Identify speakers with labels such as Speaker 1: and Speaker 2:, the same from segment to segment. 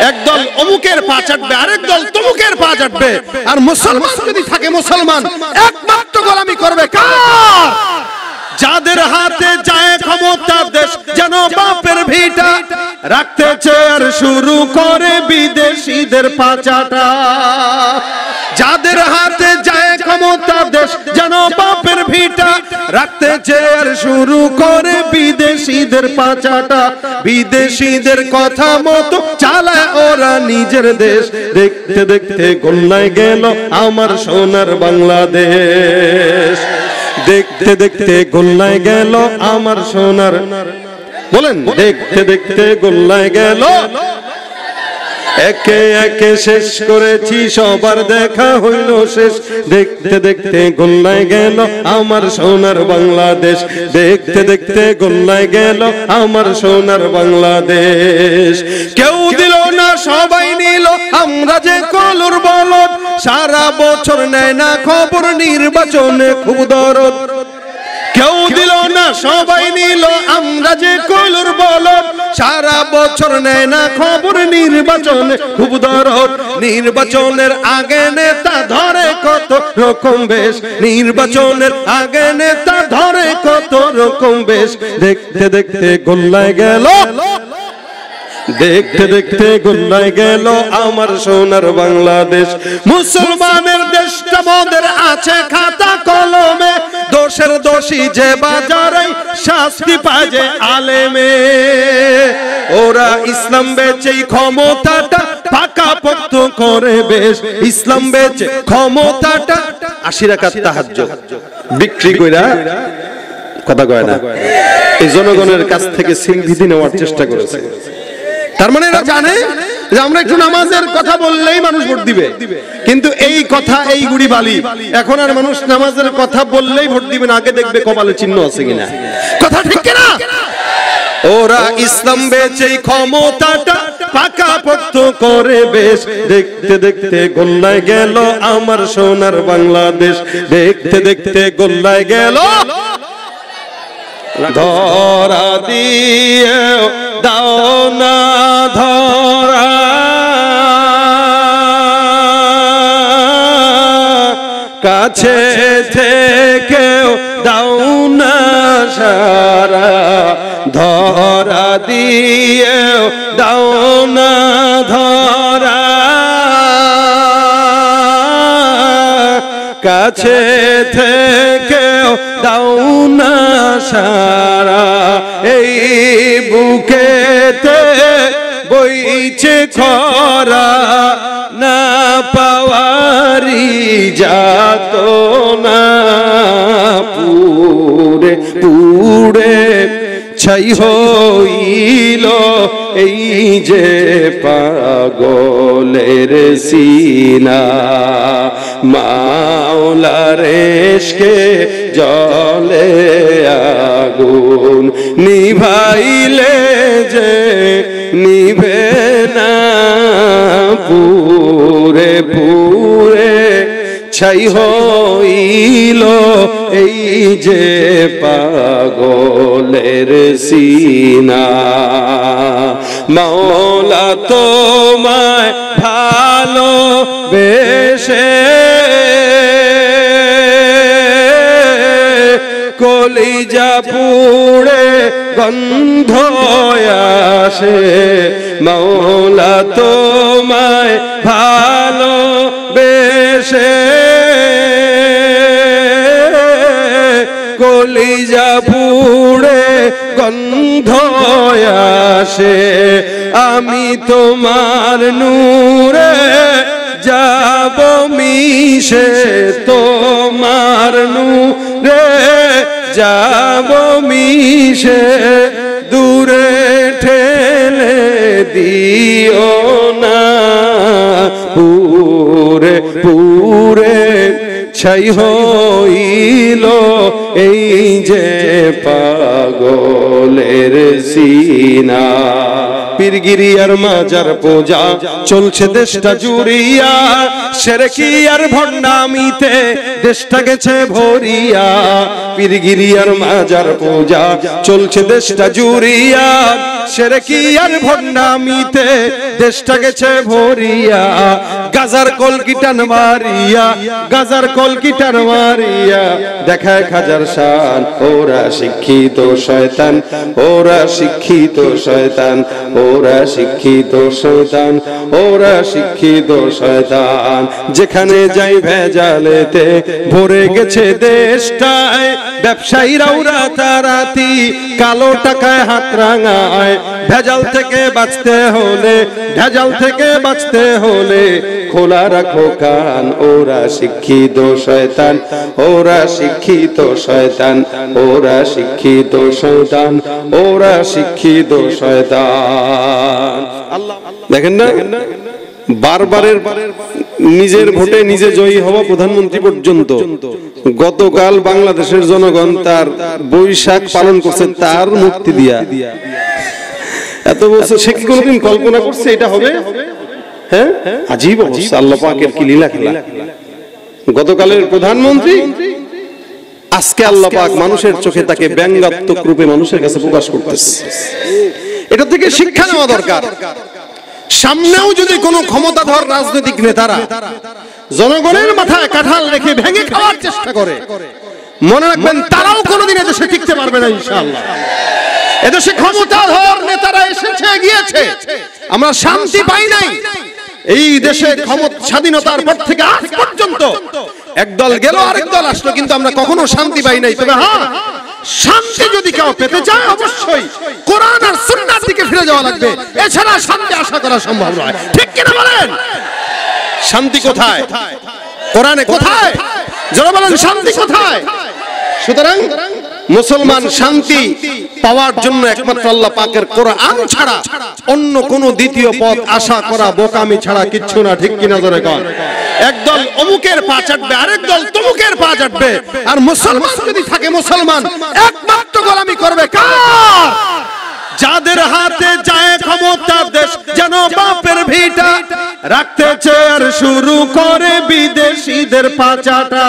Speaker 1: একদল অমুকের পা চাটবে, আরেক দল তমুকের পা চাটবে। আর মুসলমান যদি থাকে, মুসলমান একমাত্র গোলামি করবে কার? যাদের হাতে যায় ক্ষমতা, দেশ যেন বাপের ভিটা, রাখতে চেয়ার শুরু করে বিদেশিদের পাচাটা। যাদের হাতে যায় ক্ষমতা, দেশ যেন বাপের ভিটা, রাখতে চেয়ার শুরু করে বিদেশিদের পাচাটা। বিদেশিদের কথা মতো চালায় ওরা নিজের দেশ। দেখতে দেখতে গোল্লায় গেল আমার সোনার বাংলাদেশ। দেখতে দেখতে গোল্লায় গেল আমার সোনার, বলেন দেখতে দেখতে গোল্লায় গেল। একে একে শেষ করেছি, সবার দেখা হইল শেষ। দেখতে দেখতে গোল্লায় গেল আমার সোনার বাংলাদেশ। দেখতে দেখতে গোল্লায় গেল আমার সোনার বাংলাদেশ। কেউ দিল না, সবাই নিল, আমরা যে কলুর বলদ। সারা বছর নেয় না খবর, নির্বাচনে খুব দরদ। কেউ দিল না, সবাই নিল, আমরা যে কলুর বলদ। সারা বছর নেয় না খবর, নির্বাচনে খুব দরদ। নির্বাচনের আগে নেতা ধরে কত রকম বেশ। নির্বাচনের আগে নেতা ধরে কত রকম বেশ। দেখতে দেখতে গোল্লায় গেল, দেখতে দেখতে গোল্লায় গেল আমার সোনার বাংলাদেশ। মুসলমানের দেশটা মোদের আছে খাতা কলমে, দোষের দোষী যে বাজারে শাস্তি পায় যে আলেমে। ওরা ইসলাম বেচে ক্ষমতাটা পাকা পোক্ত করে বেশ। ইসলাম বেচে ক্ষমতাটা 80 রাকাত তাহাজ্জুদ বিক্রি কইরা, কথা কয় না, এই জনগণের কাছ থেকে সিলভিদি নেওয়ার চেষ্টা করেছে। তার মানে এরা জানে যে আমরা একটু নামাজের কথা বললেই মানুষ ভোট দিবে, কিন্তু এই কথা, এই গুড়ি বালি, এখন আর মানুষ নামাজের কথা বললেই ভোট দিবে না, আগে দেখবে কপালে চিহ্ন আছে কিনা। কথা ঠিক কিনা? ওরা ইসলাম বেচে ক্ষমতাটা পাকা পোক্ত করে বেশ। দেখতে দেখতে গোল্লায় গেল আমার সোনার বাংলাদেশ। দেখতে দেখতে গোল্লায় গেল। ধরা দিয়ে দাও না ধরা, কাছে থেকেও দাও না সারা। ধরা দিয়েও দাও না ধরা, কাছে থেকেও দাও না সারা। এই বুকেতে বইছে খরা, না পাওয়ারি যাত না। পুরে পুরে ছাই হইল এই যে পাগলের সিনা। মাওলার ইশকে জলে আগুন, নিভাইলে যে নিভে না। পুরে পুরে ছাই হইল এই যে পাগলের সিনা। মাওলা তোমায় ভালো বেশে কলিজা পুড়ে গন্ধ আসে। মাওলা তোমায় ভালো বেশে কলিজা পুড়ে গন্ধ আসে। আমি তোমার নূরে যাব মিশে, তোমার নূরে যাব মিশে। দূরে ঠেলে দিও না, পুরে পুরে ছাই হইল এই যে পাগলের সিনা। পীরগিরি আর মাজার পূজা চলছে দেশটা জুড়িয়া, শিরকি আর ভণ্ডামিতে দেশটা গেছে ভরিয়া। পীরগিরি আর মাজার পূজা চলছে দেশটা জুড়িয়া, শিরকি আর ভণ্ডামিতে দেশটা গেছে ভরিয়া, গাজার কলকিটান মারিয়া, গাজার কলকিটান মারিয়া দেখায় হাজার শান। ওরা শিক্ষিত শয়তান, ওরা শিক্ষিত শয়তান, ওরা শিক্ষিত শয়তান, ওরা শিক্ষিত শয়তান। যেখানে যাই ভেজালেতে ভরে গেছে দেশটায়, ব্যবসায়ীরাও রাতারাতি কালো টাকায় হাত রাঙায়। ভেজাল থেকে বাঁচতে হলে, ভেজাল থেকে বাঁচতে হলে খোলা রাখো কান। ওরা শিক্ষিত শয়তান, ওরা শিক্ষিত শয়তান, ওরা শিক্ষিত শয়তান, ওরা শিক্ষিত শয়তান। দেখেন না, বারবারের নিজের ভোটে নিজে জয়ী হওয়া প্রধানমন্ত্রী পর্যন্ত গতকাল বাংলাদেশের জনগণ তার বৈশাখ পালন করছে তার মুক্তি দিয়া। এত বছর সে কি কোনোদিন কল্পনা করছে এটা হবে? হ্যাঁ, আজীব অবস্থা। আল্লাহ পাকের কি লীলা খেলা। গতকালের প্রধানমন্ত্রী আজকে আল্লাহ পাক মানুষের চোখে তাকে ব্যঙ্গাত্মক রূপে মানুষের কাছে প্রকাশ করতেছে। এটা থেকে শিক্ষা নেওয়া দরকার। সামনেও যদি কোনো ক্ষমতাধর রাজনৈতিক নেতারা জনগণের মাথায় কাঁঠাল রেখে ভেঙে খাওয়ার চেষ্টা করে, মনে রাখবেন তারাও কোনোদিন এদেশে টিকতে পারবে না ইনশাআল্লাহ। এদেশে ক্ষমতাধর নেতারা এসেছে গিয়েছে, আমরা শান্তি পাই নাই। এই দেশে স্বাধীনতার পর থেকে আজ পর্যন্ত একদল গেল আরেক দল আসলো, কিন্তু আমরা কখনো শান্তি পাই নাই। তবে হ্যাঁ, শান্তি যদি কেউ পেতে চায় অবশ্যই কোরআন আর সুন্নাহর দিকে ফিরে যাওয়া লাগবে, এছাড়া শান্তি আশা করা সম্ভব নয়। ঠিক কিনা বলেন? শান্তি কোথায়? কোরআনে কোথায়? যারা বলেন শান্তি কোথায়? সুতরাং মুসলমান শান্তি পাওয়ার জন্য একমাত্র আল্লাহ পাকের কোরআন ছাড়া অন্য কোন দ্বিতীয় পথ আশা করা বোকামি ছাড়া কিচ্ছু না। ঠিক কিনা জোরে কর? একদল অমুকের পা চাটবে, আরেক দল তমুকের পা চাটবে, আর মুসলমান যদি থাকে মুসলমান একমাত্র গোলামি করবে কার? যাদের হাতে যায় ক্ষমতা, দেশ যেন বাপের ভিটা, রাখতে চেয়ার শুরু করে বিদেশিদের পাচাটা।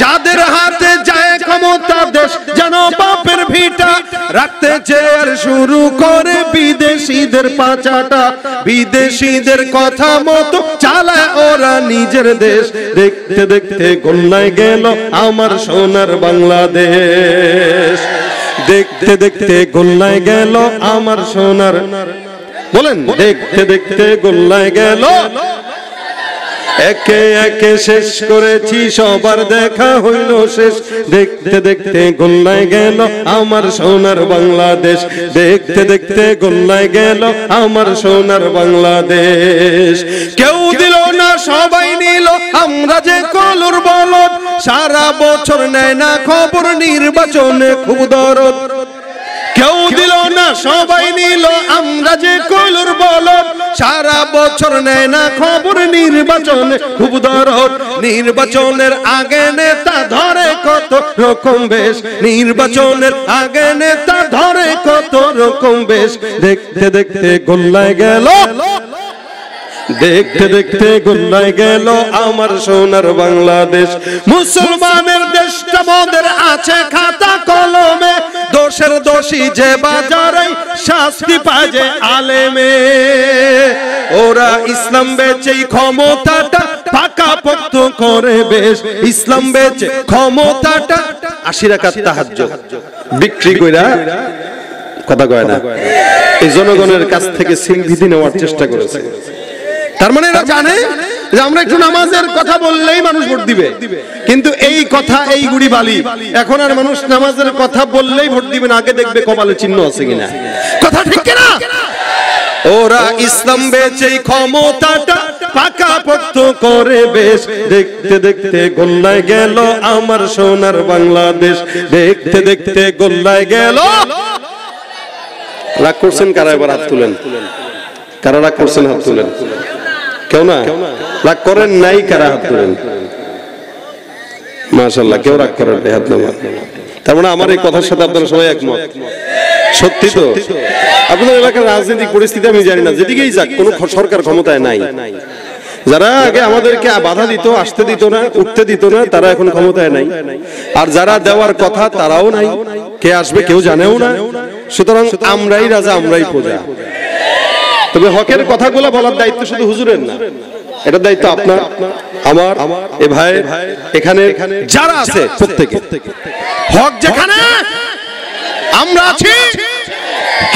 Speaker 1: যাদের হাতে যায় ক্ষমতা, দেশ যেন বাপের ভিটা, রাখতে চেয়ার শুরু করে বিদেশিদের পাচাটা। বিদেশিদের কথা মতো চালায় ওরা নিজের দেশ। দেখতে দেখতে গোল্লায় গেল আমার সোনার বাংলাদেশ। দেখতে দেখতে গোল্লায় গেল আমার সোনার, বলেন দেখতে দেখতে গোল্লায় গেল। একে একে শেষ করেছি সবার দেখা হইল শেষ। দেখতে দেখতে গোল্লায় গেল আমার সোনার বাংলাদেশ। দেখতে দেখতে গোল্লায় গেল আমার সোনার বাংলাদেশ। কেউ দিল না সবাই নিল, আমরা যে কলুর বলদ। সারা বছর নেয় না খবর, নির্বাচনে খুব দরদ। কেউ দিল না সবাই নিল, আমরা যে কলুর বলদ। সারা বছর নেয় না খবর, নির্বাচনে খুব দরদ। নির্বাচনের আগে নেতা ধরে কত রকম বেশ, নির্বাচনের আগে নেতা ধরে কত রকম বেশ। দেখতে দেখতে গোল্লায় গেল, দেখতে দেখতে গোল্লায় গেল আমার সোনার বাংলাদেশ। মুসলমানের দেশটা মোদের আছে খাতা কলমে, দোষের দোষী যে বাজারে শাস্তি পায় যে আলেমে। ওরা ইসলাম বেচে ক্ষমতাটা পাকা পোক্ত করে বেশ। ইসলাম বেচে ক্ষমতাটা 80 রাকাত তাহাজ্জুদ বিক্রি কইরা, কথা কয় না, এই জনগণের কাছ থেকে সিলভিধি নেওয়ার চেষ্টা করেছে। তার মানে এরা জানে যে আমরা একটু নামাজের কথা বললেই মানুষ ভোট দিবে, কিন্তু এই কথা এই গুড়ি বালি। এখন আর মানুষ নামাজের কথা বললেই ভোট দিবে না, আগে দেখবে কপালে চিহ্ন আছে কিনা। কথা ঠিক কিনা? ওরা ইসলাম বেচে ক্ষমতাটা পাকা পোক্ত করে বেশ। দেখতে দেখতে গোল্লায় গেল আমার সোনার বাংলাদেশ। দেখতে দেখতে গোল্লায় গেল। রাগ করছেন কারা? এবার হাত তুলেন। কারা রাগ করছেন? হাত তুলেন। কেউ না? রাগ করেন নাই? কারা? হাত তুলেন। মাশাআল্লাহ, কেউ রাগ করেন নাই, হাত নামান। তার মানে আমার এই কথার সাথে আপনারা সবাই একমত? সত্যি তো? আপনাদের এলাকার রাজনৈতিক পরিস্থিতি আমি জানি না, যেদিকেই যাক কোনো সরকার ক্ষমতায় নাই। যারা আগে আমাদেরকে বাধা দিত, আসতে দিত না, উঠতে দিত না, তারা এখন ক্ষমতায় নাই। আর যারা দেওয়ার কথা তারাও নাই। কে আসবে কেউ জানেও না। সুতরাং আমরাই রাজা, আমরাই প্রজা। তবে হকের কথাগুলো বলার দায়িত্ব শুধু হুজুরের না, এটার দায়িত্ব আপনার, আমার, এ ভাই, এখানে যারা আছে প্রত্যেকে। হক যেখানে আমরা আছি,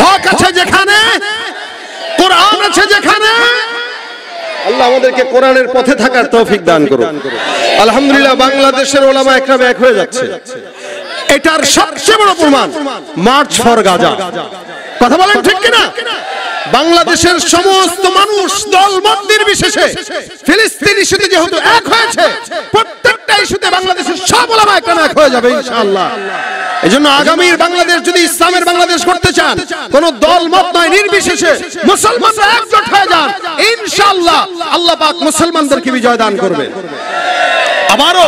Speaker 1: হক আছে যেখানে, কোরআন আছে যেখানে, আল্লাহ আমাদেরকে কোরআনের পথে থাকার তৌফিক দান করুন। আলহামদুলিল্লাহ বাংলাদেশের ওলামা একরাম এক হয়ে যাচ্ছে, এটার সবচেয়ে বড় প্রমাণ মার্চ ফর গাজা। কথা বলেন ঠিক কিনা? বাংলাদেশের সমস্ত মানুষ দল মত নির্বিশেষে ফিলিস্তিন ইস্যুতে যেহেতু এক হয়েছে, প্রত্যেকটা ইস্যুতে বাংলাদেশের সব ওলামা একরাম এক হয়ে যাবে ইনশাআল্লাহ। এজন্য আগামীর বাংলাদেশ যদি ইসলামের বাংলাদেশ করতে চান, কোন দল মত নয়, নির্বিশেষে মুসলমানরা একজোট হয়ে যান, ইনশাআল্লাহ আল্লাহ পাক মুসলমানদেরকে বিজয় দান করবেন। আবারও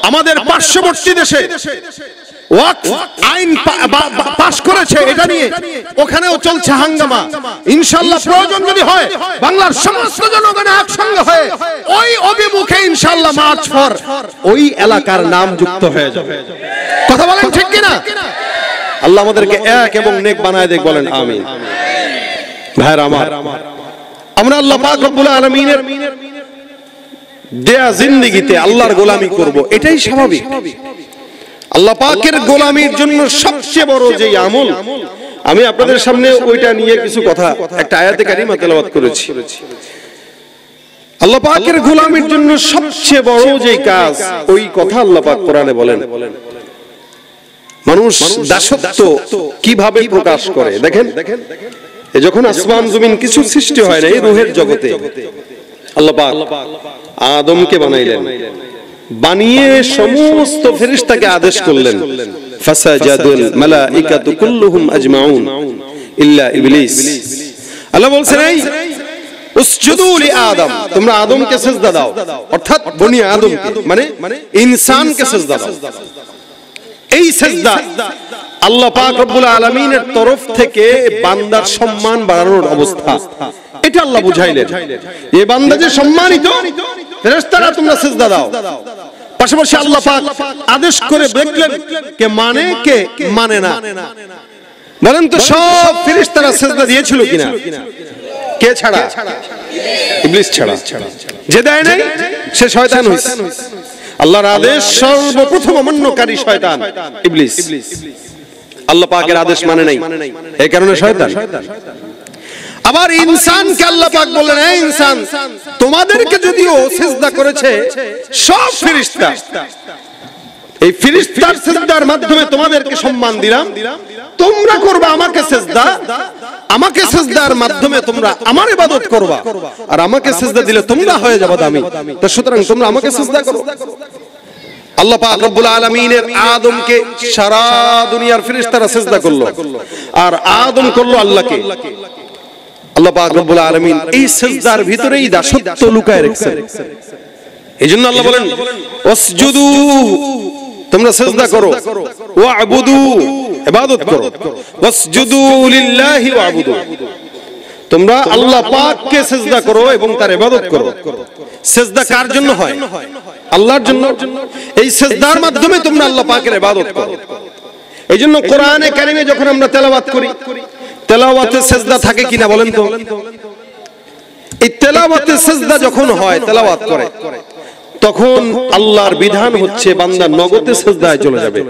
Speaker 1: আমাদের পার্শ্ববর্তী দেশে ওয়াকফ আইন পাস করেছে, এটা নিয়ে ওখানেও চলছে হাঙ্গামা। ইনশাআল্লাহ প্রয়োজন যদি হয় বাংলার সমস্ত জনগণ একসঙ্গে হয়ে ওই অভিমুখে ইনশাআল্লাহ মার্চ ফর ওই এলাকার নাম যুক্ত হয়ে যাবে। কথা বলেন ঠিক কিনা? আল্লাহ আমাদেরকে এক এবং নেক বানায় দেখ, বলেন আমিন। ভাইরা আমার, আমরা আল্লাহ পাক রব্বুল আলামিনের দেয়া জিন্দেগিতে আল্লাহর গোলামি করব, এটাই স্বাভাবিক। আল্লাহ পাকের গোলামির জন্য সবচেয়ে বড় যে আমল, আমি আপনাদের সামনে ওইটা নিয়ে কিছু কথা একটা আয়াতে কারিমা তেলাওয়াত করেছি। আল্লাহ পাকের গোলামির জন্য সবচেয়ে বড় যে কাজ, ওই কথা আল্লাহ পাক কোরআনে বলেন। মানুষ দাসত্ব কিভাবে প্রকাশ করে দেখেন। যখন আসমান জমিন কিছু সৃষ্টি হয় না, এই রূহের জগতে আল্লাহ পাক আদমকে বানাইলেন, বানিয়ে সমস্ত ফেরেশতাকে আদেশ করলেন, ফাসাজাদুল মালাইকাতু কুল্লুহুম আজমাউন ইল্লা ইবলিস। আল্লাহ বলছেন, এই উসজুদু লি আদম, তোমরা আদমকে সিজদা দাও, অর্থাৎ বনি আদমকে, মানে ইনসানকে সিজদা দাও। এই সিজদা আল্লাহ পাক রব্বুল আলামিনের তরফ থেকে বান্দার সম্মান বাড়ানোর অবস্থা, এটা আল্লাহ বুঝাইলেন। এই বান্দা যে সম্মানিত, ফেরেশতারা তোমরা সিজদা দাও। পাশাপাশি আল্লাহ পাক আদেশ করে দেখলেন কে মানে, কে মানে না। বলেন তো সব ফেরেশতারা সিজদা দিয়েছিল কিনা? কে ছাড়া? ইবলিস ছাড়া। যে দেয় নাই সে শয়তান হইছে। আল্লাহর আদেশ সর্বপ্রথম অমান্যকারী শয়তান ইবলিস। আল্লাহ পাকের আদেশ মানে নাই, এই কারণে শয়তান। আবার ইনসানকে আল্লাহ পাক বললেন, এই ইনসান, তোমাদেরকে যদিও সিজদা করেছে সব ফেরেশতা, এই ফেরেশতার সিজদার মাধ্যমে তোমাদেরকে সম্মান দিলাম, তোমরা করবা আমাকে সিজদা, আমাকে সিজদার মাধ্যমে তোমরা আমার ইবাদত করবা, আর আমাকে সিজদা দিলে তোমরা হয়ে যাবে দামি। তো সুতরাং তোমরা আমাকে সিজদা করো। আল্লাহ পাক রব্বুল আলামিনের আদমকে সারা দুনিয়ার ফেরেশতারা সিজদা করলো, আর আদম করলো আল্লাহকে। আল্লাহ পাক রব্বুল আলামিন এই সিজদার ভিতরেই দাসত্ব লুকায় রেখেছেন। এইজন্য আল্লাহ বলেন, ওয়াসজুদু, তোমরা সিজদা করো, ওয়া'বুদু, ইবাদত করো, ওয়াসজুদু লিল্লাহি ওয়া'বুদু, তোমরা আল্লাহ পাককে সিজদা করো এবং তার ইবাদত করো। সিজদা কার জন্য হয়? আল্লাহর জন্য। এই সিজদার মাধ্যমে তোমরা আল্লাহ পাকের ইবাদত করো। এইজন্য কোরআনে কারিমে যখন আমরা তেলাওয়াত করি, তেলাওয়াতে সিজদা থাকে কিনা বলেন তো? এই তেলাওয়াতে সিজদা যখন হয়, তেলাওয়াত করে, তখন আল্লাহর বিধান হচ্ছে বান্দা নগদে সিজদায় চলে যাবে।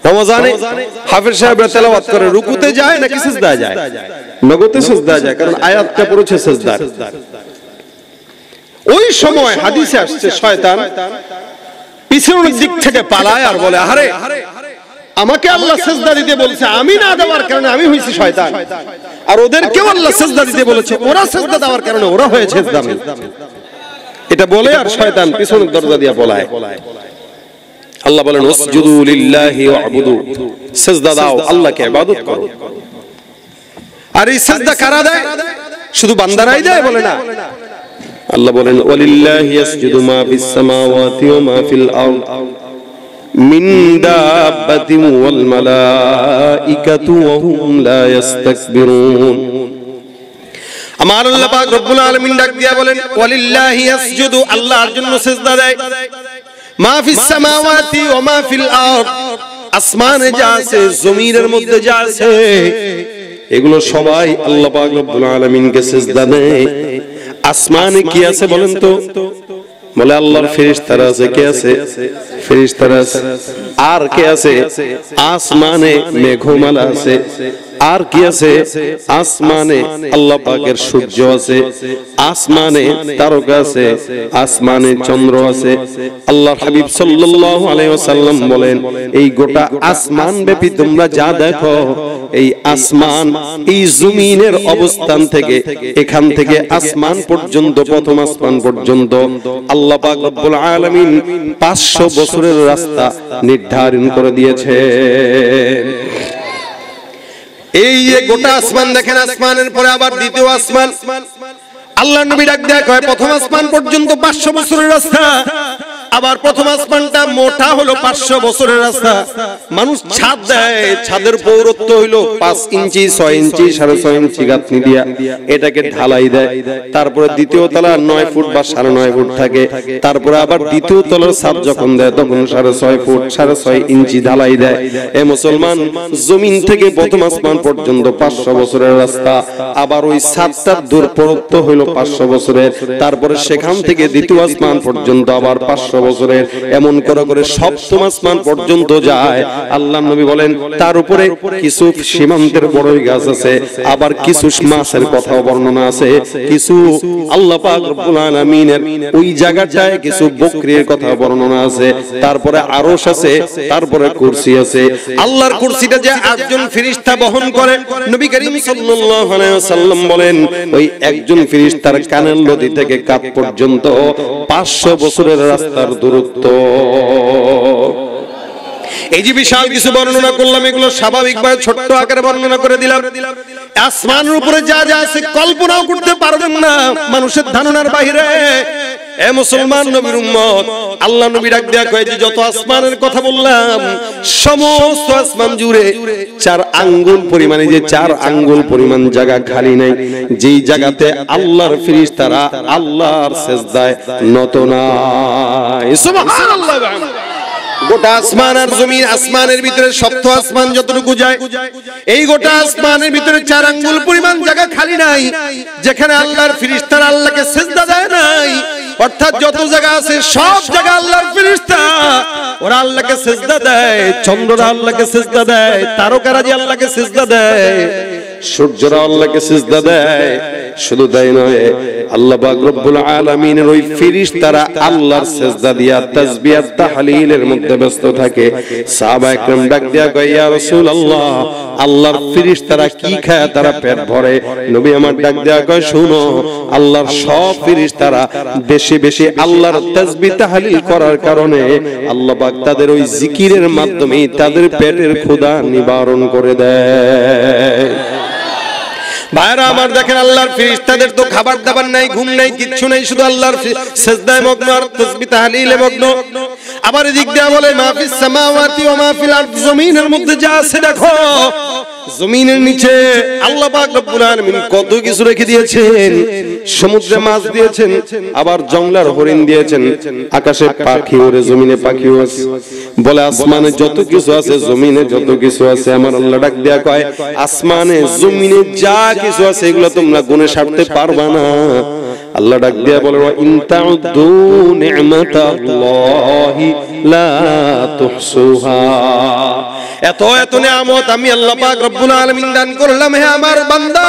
Speaker 1: রমজানে হাফেজ সাহেবরা তেলাওয়াত করে, রুকুতে যায় নাকি সিজদায় যায়? নগদে সিজদায় যায়, কারণ আয়াতটা পড়েছে সিজদার। ওই সময় হাদিসে আসছে শয়তান পিছনের দিক থেকে পালায় আর বলে, আরে আমাকে আল্লাহ সিজদা দিতে বলছে, আমি না দেওয়ার কারণে আমি হইছি শয়তান, আর ওদেরকেও আল্লাহ সিজদা দিতে বলেছে, ওরা সিজদা দেওয়ার কারণে ওরা হয়েছে দামি। এটা বলে আর শয়তান পিছনের দরজা দিয়ে পলায়। আল্লাহ বলেন, উসজুদু লিল্লাহি ওয়া'বুদু, সিজদা দাও, আল্লাহকে ইবাদত করো। আর এই সিজদা কারা দেয়? শুধু বান্দারাই দেয় বলে না। আল্লাহ বলেন, ওয়ালিল্লাহি ইয়াসজুদু মা ফিস সামাওয়াতি ওয়া মা ফিল আরদ মিন দাব্বাতিন ওয়াল মালাইকাতু ওয়া হুম লা ইস্তাকবিরুন। আমার আল্লাহ পাক রব্বুল আলামিন ডাক দিয়া বলেন, ওয়ালিল্লাহি ইয়াসজুদু, আল্লাহর জন্য সিজদা দেয়, মা ফিস সামাওয়াতি ওয়া মা ফিল আরদ, আসমানে যা আছে জমিনের মধ্যে যা আছে এগুলো সবাই আল্লাহ পাক রব্বুল আলামিনকে সিজদা দেয়। আসমানে কি আছে বলেন তো? বলে আল্লাহর ফেরেশতারা আছে। কে আছে? ফেরেশতারা আছে। আর কে আছে? আসমানে মেঘমালা আছে। আর কি আছে? আসমানে আল্লাহ পাকের সূর্য আছে, আসমানে তারকা আছে, আসমানে চন্দ্র আছে। আল্লাহর হাবিব সাল্লাল্লাহু আলাইহি ওয়াসাল্লাম বলেন, এই গোটা আসমান ব্যাপী তোমরা যা দেখো, এই আসমান এই জমিনের অবস্থান থেকে এখান থেকে আসমান পর্যন্ত, প্রথম আসমান পর্যন্ত আল্লাহ পাক রব্বুল আলামিন 500 বছরের রাস্তা নির্ধারণ করে দিয়েছেন। এই যে গোটা আসমান দেখেন, আসমানের পরে আবার দ্বিতীয় আসমান, আল্লাহর নবী ডাক দেয়া কয় প্রথম আসমান পর্যন্ত 500 বছরের রাস্তা, আবার প্রথম আসমানটা মোটা হলো 500 বছরের রাস্তা। মানুষ ছাদ দেয়, ছাদের পৌরত্ব হইলো 5 ইঞ্চি 6 ইঞ্চি 6.5 ইঞ্চি গাঁথনি দিয়া এটাকে ঢালাই দেয়। তারপরে দ্বিতীয় তলা 9 ফুট বা 9.5 ফুট থাকে। তারপরে আবার দ্বিতীয় তলার ছাদ যখন দেয় তখন 6.5 ফুট 6.5 ইঞ্চি ঢালাই দেয়। এ মুসলমান, জমিন থেকে প্রথম আসমান পর্যন্ত 500 বছরের রাস্তা, আবার ওই ছাদটার দূরত্ব হইলো 500 বছরের। তারপরে সেখান থেকে দ্বিতীয় আসমান পর্যন্ত আবার 500 বছরের, এমন করে করে সপ্তম আসমান পর্যন্ত যায়। আল্লাহর নবী বলেন তার উপরে কিছু সীমান্তের বড়ই গাছ আছে, আবার কিছু মাছের কথাও বর্ণনা আছে, কিছু আল্লাহ পাক রব্বুল আলামিনের ওই জায়গাটায় কিছু বকরির কথা বর্ণনা আছে। তারপরে আরশ আছে, তারপরে কুরসি আছে। আল্লাহর কুরসিটা যে 8 জন ফেরেশতা বহন করে, নবী করিম সাল্লাল্লাহু আলাইহি ওয়াসাল্লাম বলেন ওই একজন ফেরেশতার কানের লতি থেকে কাঁধ পর্যন্ত 500 বছরের রাস্তার দূরত্ব। এই যে বিশাল কিছু বর্ণনা করলাম, এগুলো স্বাভাবিকভাবে ছোট্ট আকারে বর্ণনা করে দিলাম। আসমানের উপরে যা যা আছে কল্পনাও করতে পারবেন না, মানুষের ধারণার বাইরে। এ মুসলমান নবীর উম্মত, আল্লাহ নবী ডাক দেয়া কয় যে যত আসমানের কথা বললাম, সমস্ত আসমান জুড়ে 4 আঙ্গুল পরিমাণে, যে 4 আঙ্গুল পরিমাণ জায়গা খালি নাই, যেই জায়গাতে আল্লাহর ফেরেশতারা আল্লাহর সিজদায় নত নাই। সুবহানাল্লাহ। গোটা আসমান আর জমিন, আসমানের ভিতরে সপ্ত আসমান যতটুকু যায়, এই গোটা আসমানের ভিতরে 4 আঙ্গুল পরিমাণ জায়গা খালি নাই যেখানে আল্লাহর ফেরেশতারা আল্লাহকে সিজদা দেয় নাই। অর্থাৎ যত জায়গা আছে সব জায়গা আল্লাহর ফেরেশতা ওরা আল্লাহকে সিজদা দেয়। চন্দ্ররা আল্লাহকে সিজদা দেয়, তারকারা যে আল্লাহকে সিজদা দেয়, সূর্যরা আল্লাহকে সিজদা দেয়। শুধু তাই নয়, আল্লাহ পাক রব্বুল আলামিনের ওই ফেরেশতারা আল্লাহর সিজদা দিয়া তাসবিহ তাহলিলের মধ্যে ব্যস্ত থাকে। সাহাবা একরাম ডাক দিয়া কয়, ইয়া রাসূলুল্লাহ, আল্লাহর ফেরেশতারা কি খায় তারা পেট ভরে? নবী আমার ডাক দিয়া কয়, শুনো, আল্লাহর সব ফেরেশতারা বেশি বেশি আল্লাহর তাসবিহ তাহলিল করার কারণে আল্লাহ পাক তাদের ওই জিকিরের মাধ্যমে তাদের পেটের ক্ষুধা নিবারণ করে দেয়। ভাইরা আমার, দেখেন আল্লাহর ফেরেশতাদের তো খাবার দাবার নাই, ঘুম নাই, কিচ্ছু নাই, শুধু আল্লাহর সিজদায় মগ্ন আর তাসবিহ তাহলিলে মগ্ন। আবার এদিক দিয়ে বলে মাফিস সামাওয়াতি ওয়া মাফিল আরদ, জমিনের মধ্যে যা আছে দেখো, জমিনের নিচে আল্লাহ পাক রব্বুল আলামিন কত কিছু রেখে দিয়েছেন। সমুদ্রে মাছ দিয়েছেন, আবার জঙ্গলার হরিণ দিয়েছেন, আকাশে পাখি ওড়ে, জমিনে পাখি আছে। বলে আসমানে যত কিছু আছে, জমিনে যত কিছু আছে। আমার আল্লাহ ডাক দেয়া কয়, আসমানে জমিনে যা কিছু আছে এগুলো তোমরা গুণে সারতে পারবা না। আল্লাহ ডাক দিয়া বলে, ওয়া ইন তাউদ্দু নি'মাতাল্লাহি লা তুহসুহা। এত এত নিয়ামত আমি আল্লাহ পাক রব্বুল আলামিন দান করলাম হে আমার বান্দা।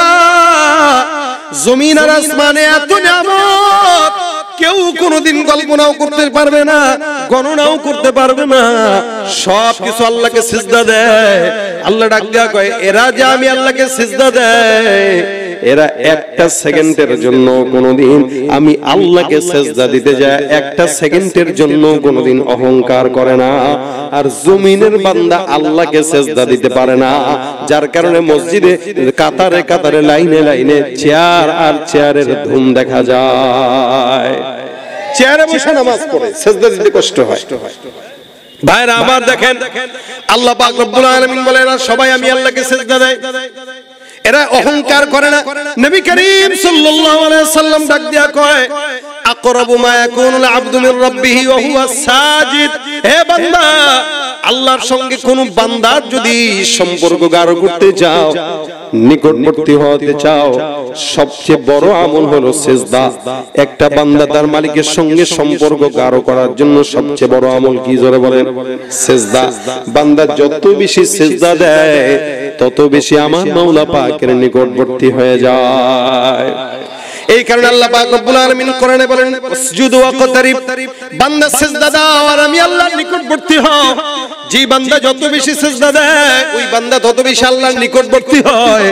Speaker 1: জমিন আর আসমানে এত নিয়ামত কেউ কোনোদিন কল্পনাও করতে পারবে না, গণনাও করতে পারবে না। সব কিছু আল্লাহকে সিজদা দেয়। আল্লাহ ডাক দেয়া কয়, এরা যে আমি আল্লাহকে সিজদা দেয়, এরা একটা সেকেন্ডের জন্য কোনোদিন আমি আল্লাহকে সিজদা দিতে যায় একটা সেকেন্ডের জন্য কোনোদিন অহংকার করে না। আর জমিনের বান্দা আল্লাহকে সিজদা দিতে পারে না, যার কারণে মসজিদে কাতারে কাতারে লাইনে লাইনে চেয়ার আর চেয়ারের ধুম দেখা যায়। চেয়ারে বসে নামাজ পড়ে সিজদা দিতে কষ্ট হয়। ভাইরা আমার, দেখেন আল্লাহ পাক রব্বুল আলামিন বলে, এরা সবাই আমি আল্লাহকে সিজদা দেয়, এরা অহংকার করে না। নবী করিম সাল্লাল্লাহু আলাইহি ওয়াসাল্লাম ডাক দিয়া কয়, আকরাবু মা ইয়াকুনুল আবদু মির রাব্বিহি ওয়া হুয়া সাজিদ। হে বান্দা, আল্লাহর সঙ্গে কোন বান্দার যদি সম্পর্ক গাঢ় করতে চাও, নিকটবর্তী হতে চাও, সবচেয়ে বড় আমল হলো সিজদা। একটা বান্দা তার মালিকের সঙ্গে সম্পর্ক গাঢ় করার জন্য সবচেয়ে বড় আমল কি, জোরে বলেন? সিজদা। বান্দা যত বেশি সিজদা দেয় তত বেশি আমার মাওলা পাকের নিকটবর্তী হয়ে যায়। এই কারণে আল্লাহ পাক রব্বুল আলামিন কোরআনে বলেন, উসজুদু ওয়াকতারিব, বান্দা সিজদা দাও আর আমি আল্লাহর নিকটবর্তী হও। যে বান্দা যত বেশি সিজদা দেয় ওই বান্দা তত বেশি আল্লাহর নিকটবর্তী হয়।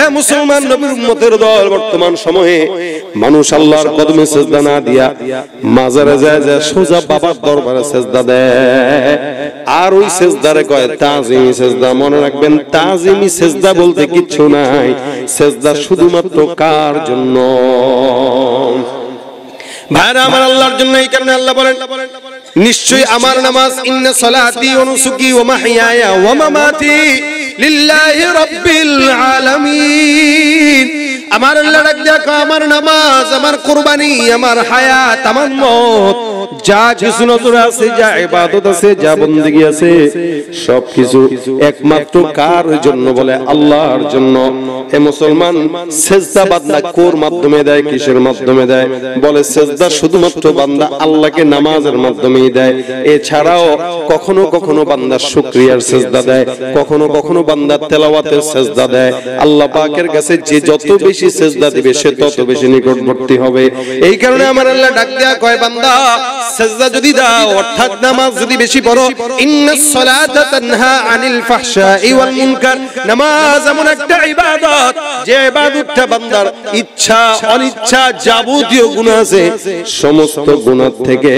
Speaker 1: এ মুসলমান নবীর উম্মতের দল, বর্তমান সময়ে মানুষ আল্লাহর কদমে সিজদা না দিয়া মাজারে যায় সোজা বাবার দরবারে সিজদা দেয়, আর ওই সিজদারে কয় তাজিমি সিজদা। মনে রাখবেন, তাজিমি সিজদা বলতে কিচ্ছু নাই। সিজদা শুধুমাত্র কার জন্য? ভাইরা আমার, আল্লাহর জন্য। এই কারণে আল্লাহ বলেন, নিশ্চয়ই আমার নামাজ, ইন্না সালাতি ওয়া নুসুকি ওয়া মাহইয়ায়া ওয়া মামাতি লিল্লাহি রাব্বিল আলামিন। আমার আল্লাহ ডাক দেখো, আমার নামাজ, আমার কুরবানি, আমার হায়াত, আমার মত, যা কিছু নজর আছে, যা ইবাদত আছে, যা বندگی আছে, সবকিছু একমাত্র কার জন্য? বলে আল্লাহর জন্য। হে মুসলমান, সিজদা বান্দা কোর মাধ্যমে দেয়, কিসের মাধ্যমে দেয়? বলে সিজদা শুধুমাত্র বান্দা আল্লাহকে নামাজের মাধ্যমেই দেয়। এছাড়াও কখনো কখনো বান্দা শুকরিয়ার সিজদা দেয়, কখনো কখনো বান্দা তেলাওয়াতের সিজদা দেয়। আল্লাহ পাকের কাছে যে যত বেশি সিজদা দিবে সে তত বেশি নিকটবর্তী হবে। এই কারণে আমার আল্লাহ ডাক দেয়া কয়, বান্দা সিজদা যদি দাও, অর্থাৎ নামাজ যদি বেশি পড়ো, ইন্নাস সালাতা তানহা আনিল ফাহশাই ওয়াল মুনকার। নামাজ এমন একটা ইবাদত যে ইবাদতটা বান্দার ইচ্ছা অনিচ্ছা যাবতীয় গুনাহ আছে সমস্ত গুনাহ থেকে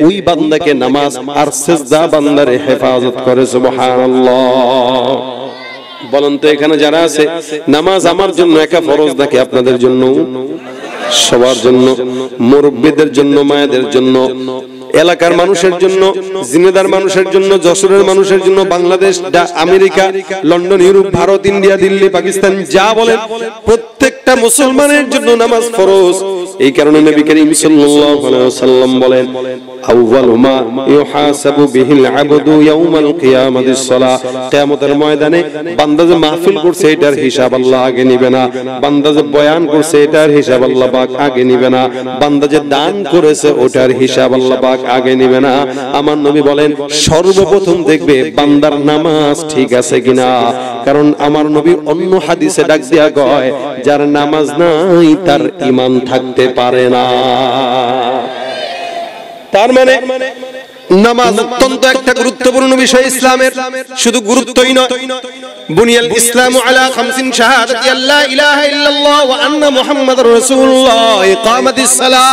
Speaker 1: ওই বান্দাকে নামাজ আর সিজদা বান্দারে হেফাজত করে। সুবহানাল্লাহ। বলেন তো, এখানে যারা আছে, নামাজ আমার জন্য একা ফরজ নাকি আপনাদের জন্য? সবার জন্য, মুরব্বিদের জন্য, মায়েদের জন্য, এলাকার মানুষের জন্য, জিনেদার মানুষের জন্য, যশোরের মানুষের জন্য, Bangladesh, America, London, Europe, Bharat, India, Delhi, Pakistan, যা বলেন, প্রত্যেকটা মুসলমানের জন্য নামাজ ফরজ। এই কারণে নবী করিম সাল্লাল্লাহু আলাইহি ওয়াসাল্লাম বলেন, আউয়ালু মা ইউহাসাবু বিহিল আবদু ইয়াউমাল কিয়ামাতিস সালাহ। কিয়ামতের ময়দানে বান্দা যে মাহফিল করছে এটার হিসাব আল্লাহ আগে নিবে না, বান্দা যে বয়ান করছে এটার হিসাব আল্লাহ পাক আগে নিবে না, বান্দা যে দান করেছে ওটার হিসাব আল্লাহ পাক আগে নিবে না। আমার নবী বলেন, সর্বপ্রথম দেখবে বান্দার নামাজ ঠিক আছে কিনা। কারণ আমার নবী অন্য হাদিসে ডাক দিয়া কয়, যার নামাজ নাই তার ঈমান থাকতে পারে না। তার মানে নামাজ অত্যন্ত একটা গুরুত্বপূর্ণ বিষয় ইসলামের। শুধু গুরুত্বই নয়, বুনিয়াল ইসলামু আলা খামসিন শাহাদাতি আল্লা ইলাহা ইল্লাল্লাহ ওয়া আন্না মুহাম্মাদুর রাসূলুল্লাহ, ইকামাতিস সালাহ।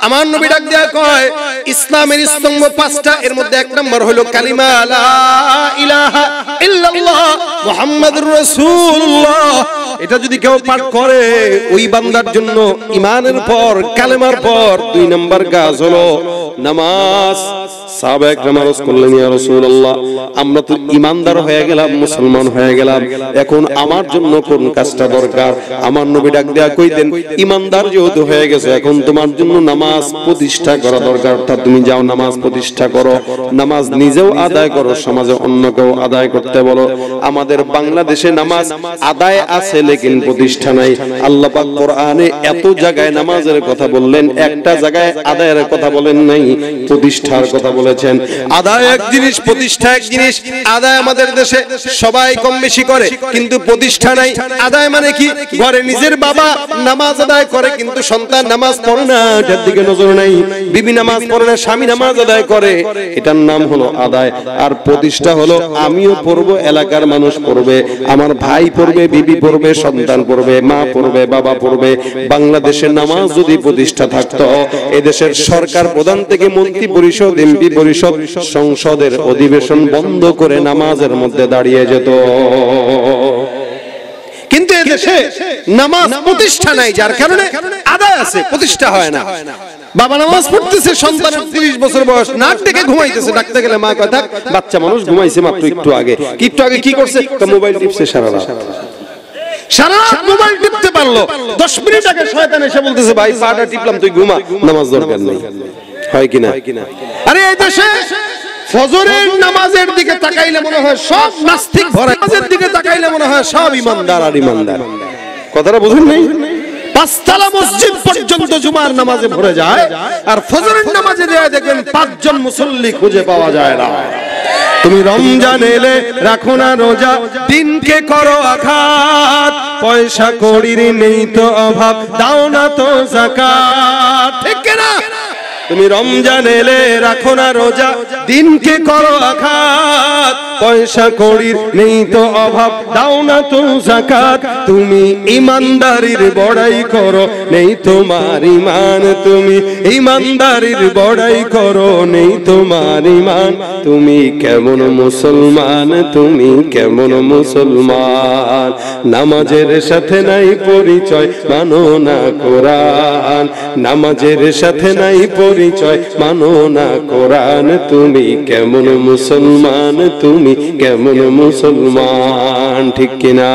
Speaker 1: আমার নবী ডাক দেয়া কয়, ইসলামের স্তম্ভ পাঁচটা, এর মধ্যে এক নম্বর হলো কালিমা লা ইলাহা ইল্লাল্লাহ মুহাম্মাদুর রাসূলুল্লাহ। এটা যদি কেউ পাঠ করে ওই বান্দার জন্য ঈমানের পর, কালেমার পর 2 নম্বর কাজ হলো নামাজ। সাহাবায়ে কেরাম আরজ করলেন, ইয়া রাসূলুল্লাহ, আমরা তো ঈমানদার হয়ে গেলাম, মুসলমান হয়ে গেলাম, এখন আমার জন্য কোন কাজটা দরকার? আমার নবী ডাক দেয়া কইতেন, ঈমানদার যেহেতু হয়ে গেছে, এখন তোমার জন্য নামাজ প্রতিষ্ঠা করা দরকার। অর্থাৎ তুমি যাও নামাজ প্রতিষ্ঠা করো, নামাজ নিজেও আদায় করো, সমাজে অন্যকেও আদায় করতে বলো। আমাদের বাংলাদেশে নামাজ আদায় আছে লেকিন প্রতিষ্ঠা নাই। আল্লাহ পাক কোরআনে এত জায়গায় নামাজের কথা বললেন, একটা জায়গায় আদায়ের কথা বলেন নাই, প্রতিষ্ঠার কথা বলেছেন। আদায় এক জিনিস, প্রতিষ্ঠা এক জিনিস। আদায় আমাদের দেশে সবাই কম বেশি করে, কিন্তু প্রতিষ্ঠা নাই। আদায় মানে কি? ঘরে নিজের বাবা নামাজ আদায় করে কিন্তু সন্তান নামাজ পড়ে না, এটার দিকে নজর নাই। বিবি নামাজ পড়ে না, স্বামী নামাজ আদায় করে, এটার নাম হলো আদায়। আর প্রতিষ্ঠা হলো আমিও পড়বো, এলাকার মানুষ পড়বে, আমার ভাই পড়বে, বিবি পড়বে, সন্তান পড়বে, মা পড়বে, বাবা পড়বে। বাংলাদেশের নামাজ যদি প্রতিষ্ঠা থাকতো, এদেশের সরকার প্রধান থেকে মন্ত্রী পরিষদ, এমপি পরিষদ, সংসদের অধিবেশন বন্ধ করে নামাজের মধ্যে দাঁড়িয়ে যেত। কিন্তু এদেশে নামাজ প্রতিষ্ঠা নাই, যার কারণে আদায় আছে, প্রতিষ্ঠা হয় না। বাবা নামাজ পড়তেছে, সন্তানের 30 বছর বয়স, নাক ডেকে ঘুমাইতেছে, ডাকতে গেলে মা কয়, থাক, বাচ্চা মানুষ ঘুমাইছে মাত্র একটু আগে। একটু আগে কি করছে? মোবাইল টিপছে সারা রাত। সারা রাত মোবাইল টিপতে পারলো, 10 মিনিট আগে শয়তান এসে বলতেছে ভাই পাটা টিপলাম তুই ঘুমা, নামাজ দরকার নেই। হয় কিনা? আরে এই দেশে ফজরের নামাজের দিকে তাকাইলে মনে হয় সব নাস্তিক ভরা, নামাজের দিকে তাকাইলে মনে হয় সব ইমানদার আর ইমানদার। কথাটা বুঝুন নাই? 5 তলা মসজিদ পর্যন্ত জুমার নামাজে ভরে যায়, আর ফজরের নামাজে যায় দেখবেন 5 জন মুসল্লি খুঁজে পাওয়া যায় না। তুমি রমজান এলে রাখো না রোজা, দিনকে করো আঘাত, পয়সা কড়ির নেই তো অভাব, দাও না তো যাকাত। ঠিক না? তুমি রমজান এলে রাখো না রোজা, দিনকে করো আঘাত, পয়সা কড়ির নেই তো অভাব, দাও না তো যাকাত। তুমি ইমানদারির বড়াই করো, নেই তোমার ইমান, তুমি ইমানদারির বড়াই করো, নেই তোমার ইমান। তুমি কেমন মুসলমান, তুমি কেমন মুসলমান, নামাজের সাথে নাই পরিচয়, মানো না কোরআন, নামাজের সাথে নাই পরিচয়, মানো না কোরআন। তুমি কেমন মুসলমান, তুমি কেমন মুসলমান। ঠিক কিনা?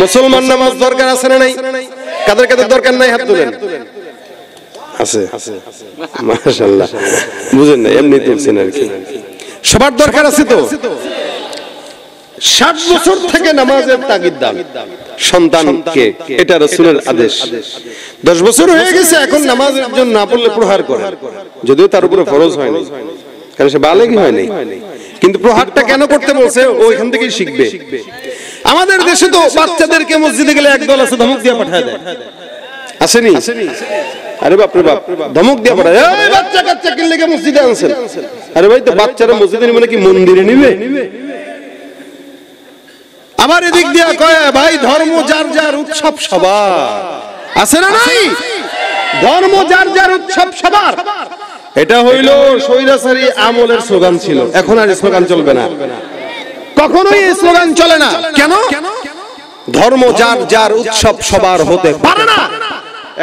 Speaker 1: মুসলমান নামাজ দরকার আছে না নাই? কাদের কাদের দরকার নাই হাত তুলেন। আছে, মাশাআল্লাহ। বুঝেন না, এমনি তুলছেন আর কি। সবার দরকার আছে তো। 60 বছর থেকে নামাজের তাগিদ দান সন্তানকে, এটা রাসূলের আদেশ। 10 বছর হয়ে গেছে এখন নামাজের জন্য না পড়লে প্রহার করে, যদিও তার উপরে ফরজ হয়নি, কারণ সে বালেগী হয়নি। কিন্তু প্রহারটা কেন করতে বলছে ওইখান থেকেই শিখবে। আমাদের দেশে তো বাচ্চাদেরকে মসজিদে গেলে একদল আছে ধমক দিয়ে পাঠায় দেয়, আসেনি? আরে বাপ রে বাপ, ধমক দিয়ে পাঠায়, এই বাচ্চা কাচ্চা কিনলে কে মসজিদে আনছেন? আরে ভাই, তো বাচ্চারা মসজিদে নিবে নাকি মন্দিরে নিবে? আবার এদিক দিয়ে কয় ভাই ধর্ম যার যার উৎসব সবার, আছে না নাই? ধর্ম যার যার উৎসব সবার, এটা হইল স্বৈরাচারী আমলের স্লোগান ছিল, এখন আর স্লোগান চলবে না, কখনোই এই স্লোগান চলে না। কেন? ধর্ম যার যার উৎসব সবার হতে পারে না।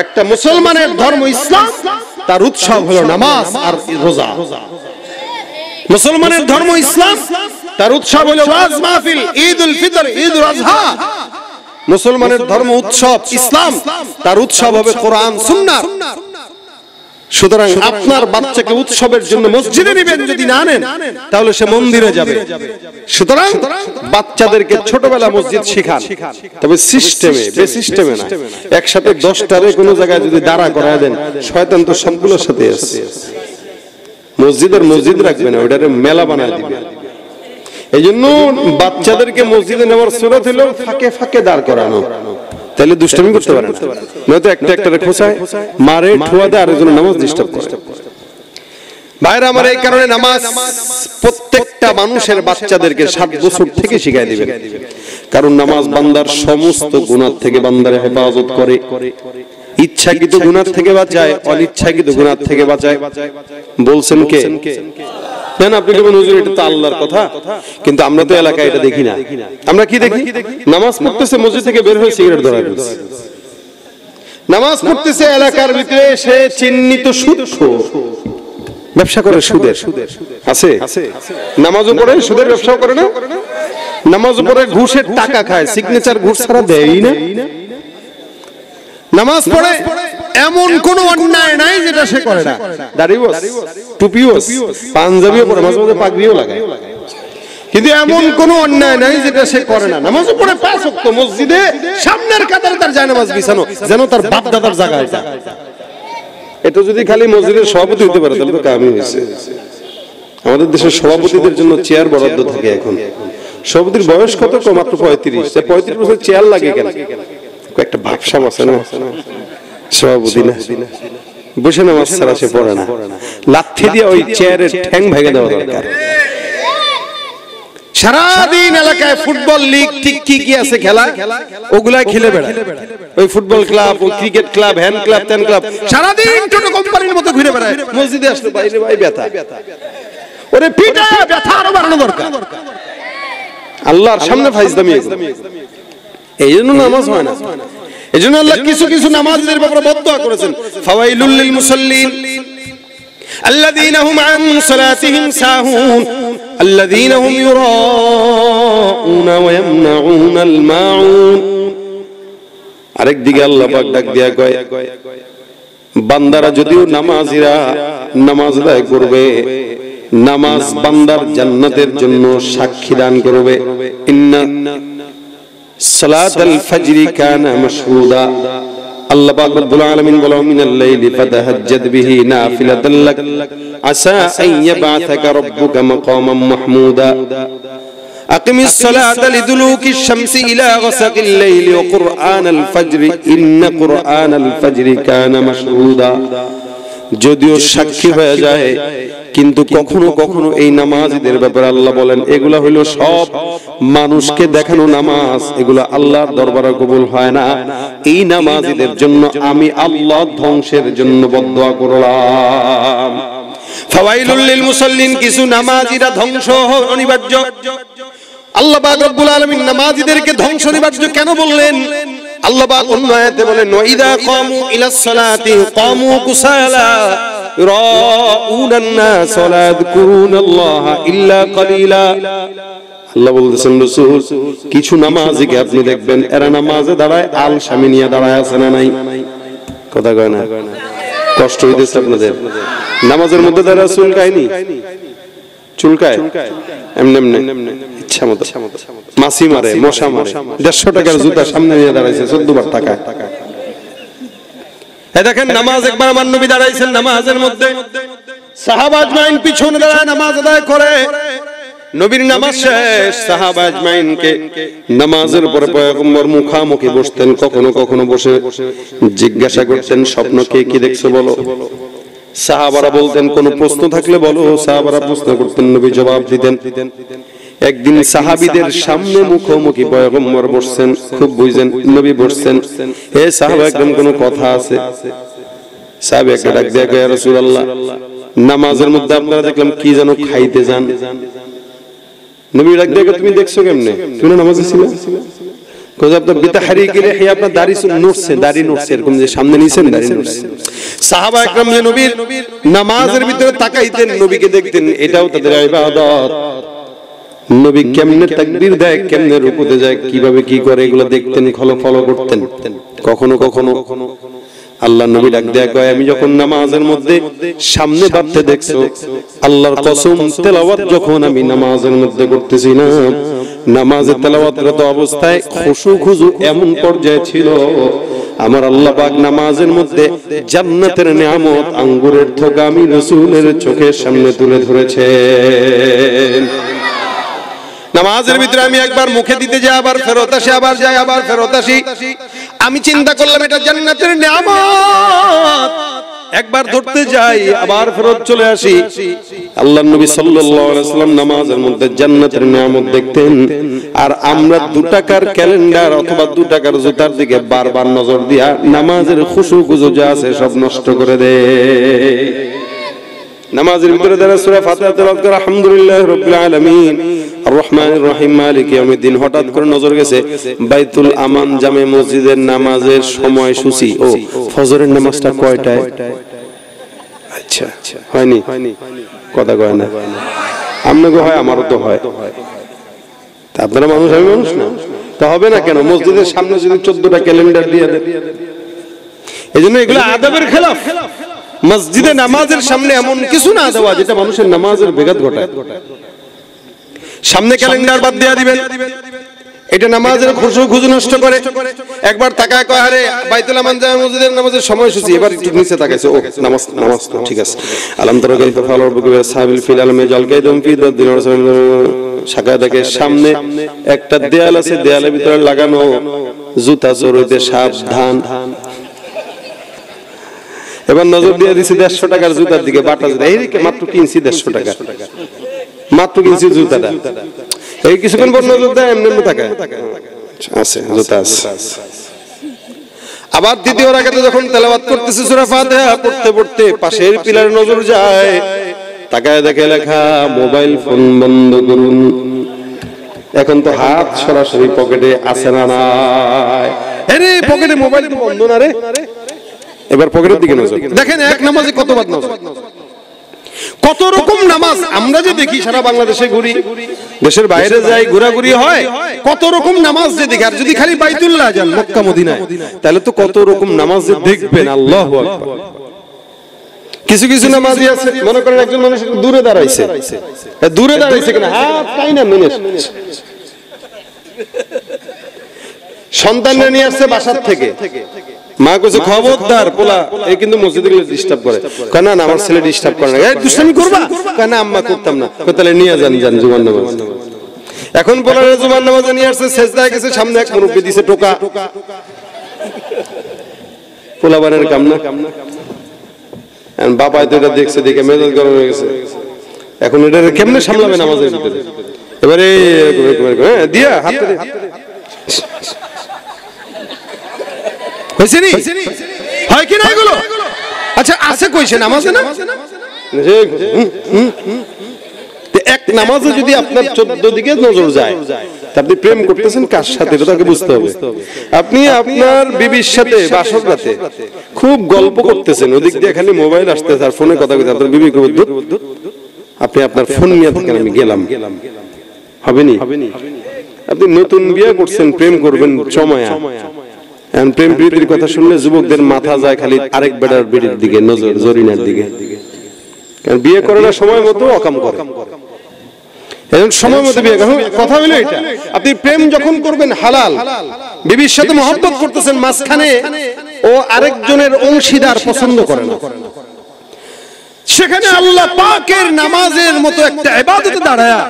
Speaker 1: একটা মুসলমানের ধর্ম ইসলাম, তার উৎসব হলো নামাজ আর রোজা। মুসলমানের ধর্ম ইসলাম, তার উৎসব হলো ওয়াজ মাহফিল, ঈদুল ফিতর, ঈদুল আযহা। মুসলমানের ধর্ম উৎসব ইসলাম, তার উৎসব হবে কোরআন সুন্নাহ। সুতরাং আপনার বাচ্চাকে উৎসবের জন্য মসজিদে নেবেন, যদি না নেন তাহলে সে মন্দিরে যাবে। সুতরাং বাচ্চাদেরকে ছোটবেলা মসজিদ শেখান, তবে সিস্টেমে, বেসিস্টেমে না। একসাথে 10টারে কোনো জায়গায় যদি দাঁড়া করায় দেন, শয়তান তো সবগুলোর সাথে আছে। মসজিদের মসজিদ রাখবে না, ওটারে মেলা বানায় দিবে। এই জন্য বাচ্চাদেরকে মসজিদে নেওয়ার সুরত হলো ফাঁকে ফাঁকে দাঁড় করানো, তাহলে দুষ্টামি করতে পারে না, নয়তো একটা একটারে খোঁচায় মারে, ঠুয়া দেয়, আরেকজন নামাজ ডিস্টার্ব করে। ভাইরা আমার, এই কারণে নামাজ প্রত্যেকটা মানুষের বাচ্চাদেরকে 7 বছর থেকে শিখাই দিবেন, কারণ নামাজ বান্দার সমস্ত গুনাহ থেকে বান্দারে হেফাজত করে। ইচ্ছাকৃত গুনাহ থেকে বাঁচায়, অনিচ্ছাকৃত গুনাহ থেকে বাঁচায়। বলছেন কে? না, আপনি বলবেন হুজুর এটা তো আল্লাহর কথা, কিন্তু আমরা তো এলাকায় এটা দেখি না। আমরা কি দেখি? নামাজ পড়তেছে, মসজিদ থেকে বের হয়ে সিগারেট ধরায় ফেলছে। নামাজ পড়তেছে, এলাকার ভিতরে সে চিহ্নিত সুদখোর, ব্যবসা করে সুদের, আছে? নামাজও পড়ে, সুদের ব্যবসাও করে না? নামাজও পড়ে, ঘুষের টাকা খায়, সিগনেচার ঘুষ ছাড়া দেয়ই না। নামাজ পড়ে, এমন কোন অন্যায় নাই যেটা সে করে না। দাড়িও, টুপিও, পাঞ্জাবিও পরে, মাঝে মাঝে পাগড়িও লাগায়, কিন্তু এমন কোন অন্যায় নাই যেটা সে করে না। নামাজও পড়ে 5 ওয়াক্ত, মসজিদে সামনের কাতারে তার জায়নামাজ বিছানো, যেন তার বাপ দাদার জায়গা এটা। এটা যদি খালি মসজিদের সভাপতি হতে পারে তাহলে তো কামই হয়েছে। আমাদের দেশের সভাপতিদের জন্য চেয়ার বরাদ্দ থাকে এখন। সভাপতির বয়স কত? মাত্র 35। 35 বছর চেয়ার লাগে কেন? একটা ভাবসাব আছে না, সভাপতি না, বসে নামাজ ছাড়া সে পড়ে না, লাথি দিয়ে ওই চেয়ারের ঠ্যাং ভেঙে দেওয়া দরকার। সারাদিন এলাকায় ফুটবল লিগ ঠিক কি আছে খেলা, ওগুলা খেলে বেড়ায়। ওই ফুটবল ক্লাব, ওই ক্রিকেট ক্লাব, হ্যান্ড ক্লাব, ত্যান ক্লাব, সারাদিন ছোট কোম্পানির মতো ঘুরে বেড়ায়। মসজিদে আসলে বাইরে ভাই ব্যথা, ওরে পিটা ব্যথা আরো বাড়ানো দরকার। আল্লাহর সামনে ফাইজলামি, এই জন্য নামাজ হয় না। এই জন্য আল্লাহ কিছু কিছু নামাজের ব্যাপারে বদদোয়া করেছেন, ফাওয়াইলুল লিল মুসাল্লিন الذين هم عن صلاتهم ساهون الذين هم يراءون ويمنعون الماعون আরেক দিকে আল্লাহ পাক ডাক দিয়া কয়, বান্দারা যদিও নামাজিরা নামাজ আদায় করবে, নামাজ বান্দার জান্নাতের জন্য সাক্ষী দান করবে। ইন্না সালাতাল ফজরি কানা মাশহুদা, আল্লাহ পাক রব্বুল আলামিন বলেন, মিনাল লাইলি ফাতাহাজ্জাদ বিহি নাফিলাতাল লাক আসা আন ইয়াবআসাকা রাব্বুকা মাকামান মাহমুদা। আকিমিস সালাতা লিদুলুকিশ শামসি ইলা গাসাকিল লাইলি ওয়া কুরআনাল ফজরি ইন্না কুরআনাল ফজরি কানা মাশহুদা। যদিও সাক্ষী হয়ে যায়, কিন্তু কখনো কখনো এই নামাজীদের ব্যাপারে আল্লাহ বলেন, এগুলা হলো সব মানুষকে দেখানো নামাজ, এগুলা আল্লাহর দরবারে কবুল হয় না। এই নামাজীদের জন্য আমি আল্লাহ ধ্বংসের জন্য বদদোয়া করলাম। ফাওয়াইলুল লিল মুসাল্লিন, কিছু নামাজীরা ধ্বংস অনিবার্য। আল্লাহ পাক রব্বুল আলামিন নামাজীদেরকে ধ্বংস অনিবার্য কেন বললেন? আল্লাহ পাক অন্য আয়াতে বলেন, ওয়াইদা কামু ইলাস সালাতি কামু কুসালা ইউরাউনান নাস ওয়া ইয়াযকুরুনাল্লাহা ইল্লা কলিলা। আল্লাহ বলতেছেন, রাসূল কিছু নামাজীকে আপনি দেখবেন এরা নামাজে দাঁড়ায় আলসামি নিয়ে দাঁড়ায় আছে না নাই? কথা কয় না? কষ্ট হইতেছে আপনাদের? নামাজের মধ্যে দাঁড়ায় চুলকায় এমনি এমনি ইচ্ছা মতো মাছি মারে, মশা মারে, 150 টাকার জুতা সামনে নিয়ে দাঁড়াইছে 14 বার টাকায়। এই দেখেন নামাজ একবার আমার নবী দাঁড়াইছেন নামাজের মধ্যে, সাহাবা আজমাইন পিছনে দাঁড়ায় নামাজ আদায় করে। নবীর নামাজ শেষ, সাহাবা আজমাইনকে নামাজের পরে পয়গম্বর মুখামুখি বসতেন, কখনো কখনো বসে জিজ্ঞাসা করতেন, স্বপ্ন কি দেখছো বলো। সাহাবারা বলতেন, কোন প্রশ্ন থাকলে বলো। সাহাবারা প্রশ্ন করতেন, নবী জবাব দিতেন। একদিন সাহাবীদের সামনে মুখোমুখি পয়গম্বর বসছেন, খুব বুঝেন নবী বসছেন। হে সাহাবা একদম কোন কথা আছে? সাহাবী একটা ডাক দিয়ে কয়, ইয়া রাসূলুল্লাহ নামাজের মধ্যে আপনারা দেখলাম কি যেন খাইতে যান। নবী ডাক দিয়ে কয়, তুমি দেখছো কেমনে? তুমি নামাজে ছিলে? সাহাবা একরাম যে নবীর নামাজের ভিতরে তাকাইতেন, নবীকে দেখতেন, এটাও তাদের ইবাদত। নবী কেমনে তাকবীর দেয়, কেমনে রুকুতে যায়, কিভাবে কি করে, এগুলো দেখতেন, ফলো করতেন। কখনো কখনো আল্লাহ নবী ডাক দেয়া কয়, আমি যখন নামাজের মধ্যে সামনে বাড়তে দেখছো, আল্লাহর কসম তেলাওয়াত যখন আমি নামাজের মধ্যে করতেছি না, নামাজে তেলাওয়াতরত অবস্থায় খুশু খুজু এমন পর্যায়ে ছিল, আমার আল্লাহ পাক নামাজের মধ্যে জান্নাতের নিয়ামত আঙ্গুরের থোকা আমি রাসূলের চোখের সামনে তুলে ধরেছেন। নামাজের ভিতরে আমি একবার মুখে দিতে যাই, আবার ফেরত আসি, আবার যাই, আবার ফেরত আসি। আমি চিন্তা করলাম এটা জান্নাতের নিয়ামত, একবার ধরতে যাই, আবার ফেরত চলে আসি। আল্লাহর নবী সাল্লাল্লাহু আলাইহি ওয়াসাল্লাম নামাজের মধ্যে জান্নাতের নিয়ামত দেখতেন, আর আমরা 2 টাকার ক্যালেন্ডার অথবা 2 টাকার জুতার দিকে বারবার নজর দিয়া নামাজের খুশু খুজু যা আছে সব নষ্ট করে দেয়। নামাজের ভিতরে যারা সূরা ফাতিহা তেলাওয়াত করে, আলহামদুলিল্লাহি রাব্বিল আলামিন আর রহমানির রহিম মালিকি ইয়াউমিদ্দিন, হঠাৎ করে নজর গেছে বাইতুল আমান জামে মসজিদের নামাজের সময়সূচি। ও ফজরের নামাজটা কয়টায়? আচ্ছা হয়নি, কথা কয় না। আপনাকে হয়, আমারও তো হয়। তা আপনারা মানুষ, আমি মানুষ না, তা হবে না কেন? মসজিদের সামনে যদি 14টা ক্যালেন্ডার দিয়ে দেন, এজন্য এগুলো আদবের খেলাফ। মসজিদে নামাজের সামনে এমন কিছু না দেওয়া যেটা মানুষের নামাজের ব্যাঘাত ঘটায়। সামনে ক্যালেন্ডার বাদ দিয়ে দিবেন, এটা নামাজের খুশু খুজু নষ্ট করে। একবার তাকায় কয়, আরে বাইতুল আমান জামে মসজিদের নামাজের সময়সূচি, এবার একটু নিচে তাকাইছে, ও নামাজ ঠিক আছে। আলাম তারা গাইতে ফালার বুকে সাবিল ফিল আলমে জলকাইদম ফি দিন শাখা দেখে সামনে একটা দেয়াল আছে, দেয়ালের ভিতরে লাগানো জুতা চোরইতে সাবধান। এবার নজর দিয়ে দিছি 150 টাকার জুতার দিকে, বাটা জুতা, এই মাত্র কিনছি 150 টাকা, মাত্র কিনছি জুতাটা। এই কিছুক্ষণ পর নজর দেয়, এমনি তাকায়, আছে জুতা আছে। আবার দ্বিতীয় রাকাতে যখন তেলাওয়াত করতেছে সূরা ফাতিহা পড়তে পড়তে পাশের পিলারে নজর যায়, তাকায় দেখে লেখা মোবাইল ফোন বন্ধ করুন। এখন তো হাত সরাসরি পকেটে আছে না নাই? আরে পকেটে মোবাইল তো বন্ধ না রে। এবার পকেটের দিকে নজর দেখেন, এক নামাজে কতবার নজর। কত রকম নামাজ আমরা যে দেখি, সারা বাংলাদেশে ঘুরি, দেশের বাইরে যাই, ঘোরাঘুরি হয়, কত রকম নামাজ যে দেখি। আর যদি খালি বাইতুল্লাহ যান, মক্কা মদিনায়, তাহলে তো কত রকম নামাজ যে দেখবেন। আল্লাহু আকবার। কিছু কিছু নামাজি আছে, মনে করেন একজন মানুষ দূরে দাঁড়াইছে, দূরে দাঁড়াইছে কিনা হাত তাই না মেনে সন্তানরা নিয়ে আসছে বাসার থেকে, মা কইছে খবরদার পোলা এই কিন্তু মসজিদে গেলে ডিস্টার্ব করে। কয় না আমার ছেলে ডিস্টার্ব করে না। এই দুষ্টামি করবা? কয় না আম্মা করতাম না। কয় তাহলে নিয়ে যান জুমার নামাজ। এখন পোলারে জুমার নামাজে নিয়ে আসছে, সেজদায় গেছে, সামনে এক মুরব্বি দিছে টোকা। পোলা বানের কাম না। বাবা তো এটা দেখছে, দেখে মেজাজ গরম হয়ে গেছে। এখন এটা কেমনে সামলাবে নামাজের ভিতরে? এবারে দিয়া হাতে হয়েছে নি হয় কি না এগুলো? আচ্ছা আছে কইছে নামাজে না? এক নামাজে যদি আপনার 14 দিকে নজর যায়, আপনি প্রেম করতেছেন কার সাথে এটা তাকে বুঝতে হবে। আপনি আপনার বিবির সাথে বাসর রাতে খুব গল্প করতেছেন, ওদিক দিয়ে খালি মোবাইল আসতেছে আর ফোনে কথা কইতে, আপনার বিবি কই আপনি আপনার ফোন নিয়ে থাকেন, আমি গেলাম, হবে নি? আপনি নতুন বিয়ে করছেন, প্রেম করবেন চমায়া, এখন প্রেম প্রীতির কথা শুনলে যুবকদের মাথা যায় খালি আরেক বেটার বিড়ির দিকে, নজর জরিনার দিকে। কারণ বিয়ে করার সময় মতো অকাম করে, এখন সময় মতো বিয়ে। কথা হলো এটা, আপনি প্রেম যখন করবেন হালাল, বিবির সাথে মহব্বত করতেছেন, মাঝখানে ও আরেকজনের অংশীদার পছন্দ করে না, সেখানে আল্লাহ পাকের নামাজের মতো একটা ইবাদতে দাঁড়ায়া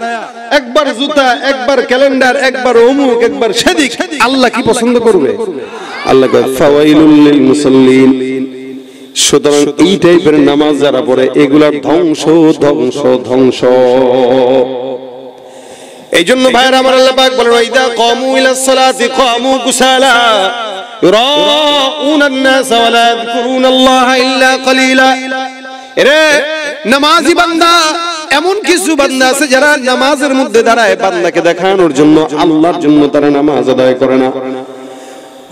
Speaker 1: একবার জুতা, একবার ক্যালেন্ডার, একবার অমুক, একবার সেদিক, আল্লাহ কি পছন্দ করবে? আল্লাহ কয় ফাওয়াইলুল লিল মুসাল্লিন। সুতরাং এই টাইপের নামাজ যারা পড়ে এগুলা ধ্বংস ধ্বংস ধ্বংস। এইজন্য ভাইরা আমার, আল্লাহ পাক বলেন ওয়াইদা কামু ইলাস সালাতি কামু কুসালা ইউরাউনান নাস ওয়া লা ইয়াযকুরুনাল্লাহা ইল্লা কলিলা। এরে নামাজি বান্দা, এমন কিছু বান্দা আছে যারা নামাজের মধ্যে দাঁড়ায় বান্দাকে দেখানোর জন্য, আল্লাহর জন্য তারা নামাজ আদায় করে না।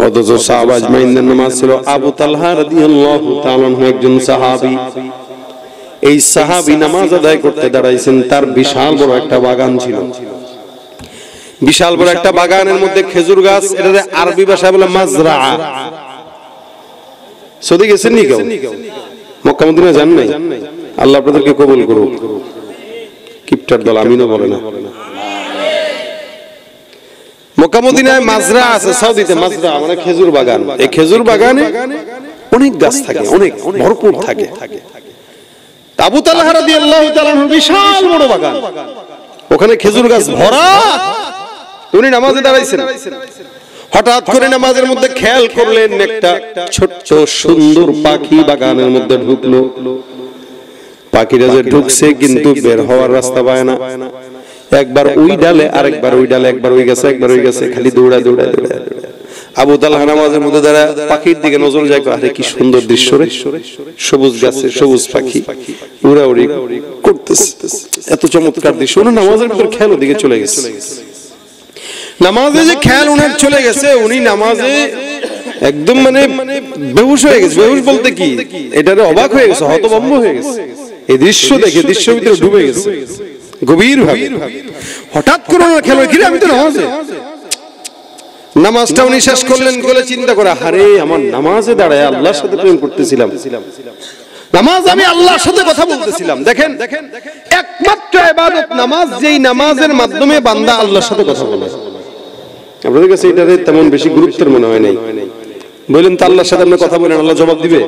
Speaker 1: অথচ সাহাবা আজমাইনদের নামাজ ছিল। আবু তালহা রাদিয়াল্লাহু তাআলা আনহু একজন সাহাবী। এই সাহাবী নামাজ আদায় করতে দাঁড়াইছেন, তার বিশাল বড় একটা বাগান ছিল। বিশাল বড় একটা বাগানের মধ্যে খেজুর গাছ, এটাতে আরবি ভাষায় বলে মাজরা। সৌদি গেছেন নি কেউ? মক্কা মদিনা যান নাই? আল্লাহ আপনাদেরকে কবুল করুক। কিপটার দল আমিনও বলে না। মক্কা মদিনায় মাজরা আছে, সৌদিতে মাজরা মানে খেজুর বাগান। এই খেজুর বাগানে অনেক গাছ থাকে, অনেক ভরপুর থাকে। আবু তালহা রাদিয়াল্লাহু তাআলা বিশাল বড় বাগান, ওখানে খেজুর গাছ ভরা। উনি নামাজে দাঁড়াইছেন, হঠাৎ করে নামাজের মধ্যে খেয়াল করলেন একটা ছোট্ট সুন্দর পাখি বাগানের মধ্যে ঢুকলো। পাখিরা যে ঢুকছে কিন্তু বের হওয়ার রাস্তা পায় না। একবার ওই ডালে, আরেকবার ওই ডালে, একবার ওই গেছে, একবার ওই গেছে, খালি দৌড়া দৌড়া দৌড়া। আবু তালহা নামাজের মধ্যে দাঁড়া পাখির দিকে নজর যায়, আরে কি সুন্দর দৃশ্য রে, সবুজ গাছে সবুজ পাখি উড়াউড়ি করতেছে, এত চমৎকার দৃশ্য। ওনার নামাজের ভিতর খেয়াল ওদিকে চলে গেছে। নামাজে যে খেয়াল ওনার চলে গেছে, উনি নামাজে একদম মানে বেহুশ হয়ে গেছে। বেহুশ বলতে কি, এটারে অবাক হয়ে গেছে, হতভম্ব হয়ে গেছে। এই দৃশ্য দেখে দৃশ্যের ভিতরে ডুবে গেছে গভীর ভাবে। হঠাৎ করে ওনার খেয়াল হলো, আমি তো নামাজে। নামাজটা উনি শেষ করলেন, বলে চিন্তা করে, আরে আমার নামাজে দাঁড়ায় আল্লাহর সাথে প্রেম করতেছিলাম, নামাজ আমি আল্লাহর সাথে কথা বলতেছিলাম। দেখেন একমাত্র ইবাদত নামাজ, যেই নামাজের মাধ্যমে বান্দা আল্লাহর সাথে কথা বলে। আপনাদের কাছে এটা তেমন বেশি গুরুত্বের মনে হয় নাই। বললেন তো আল্লাহর সাথে আপনি কথা বলেন, আল্লাহ জবাব দিবে?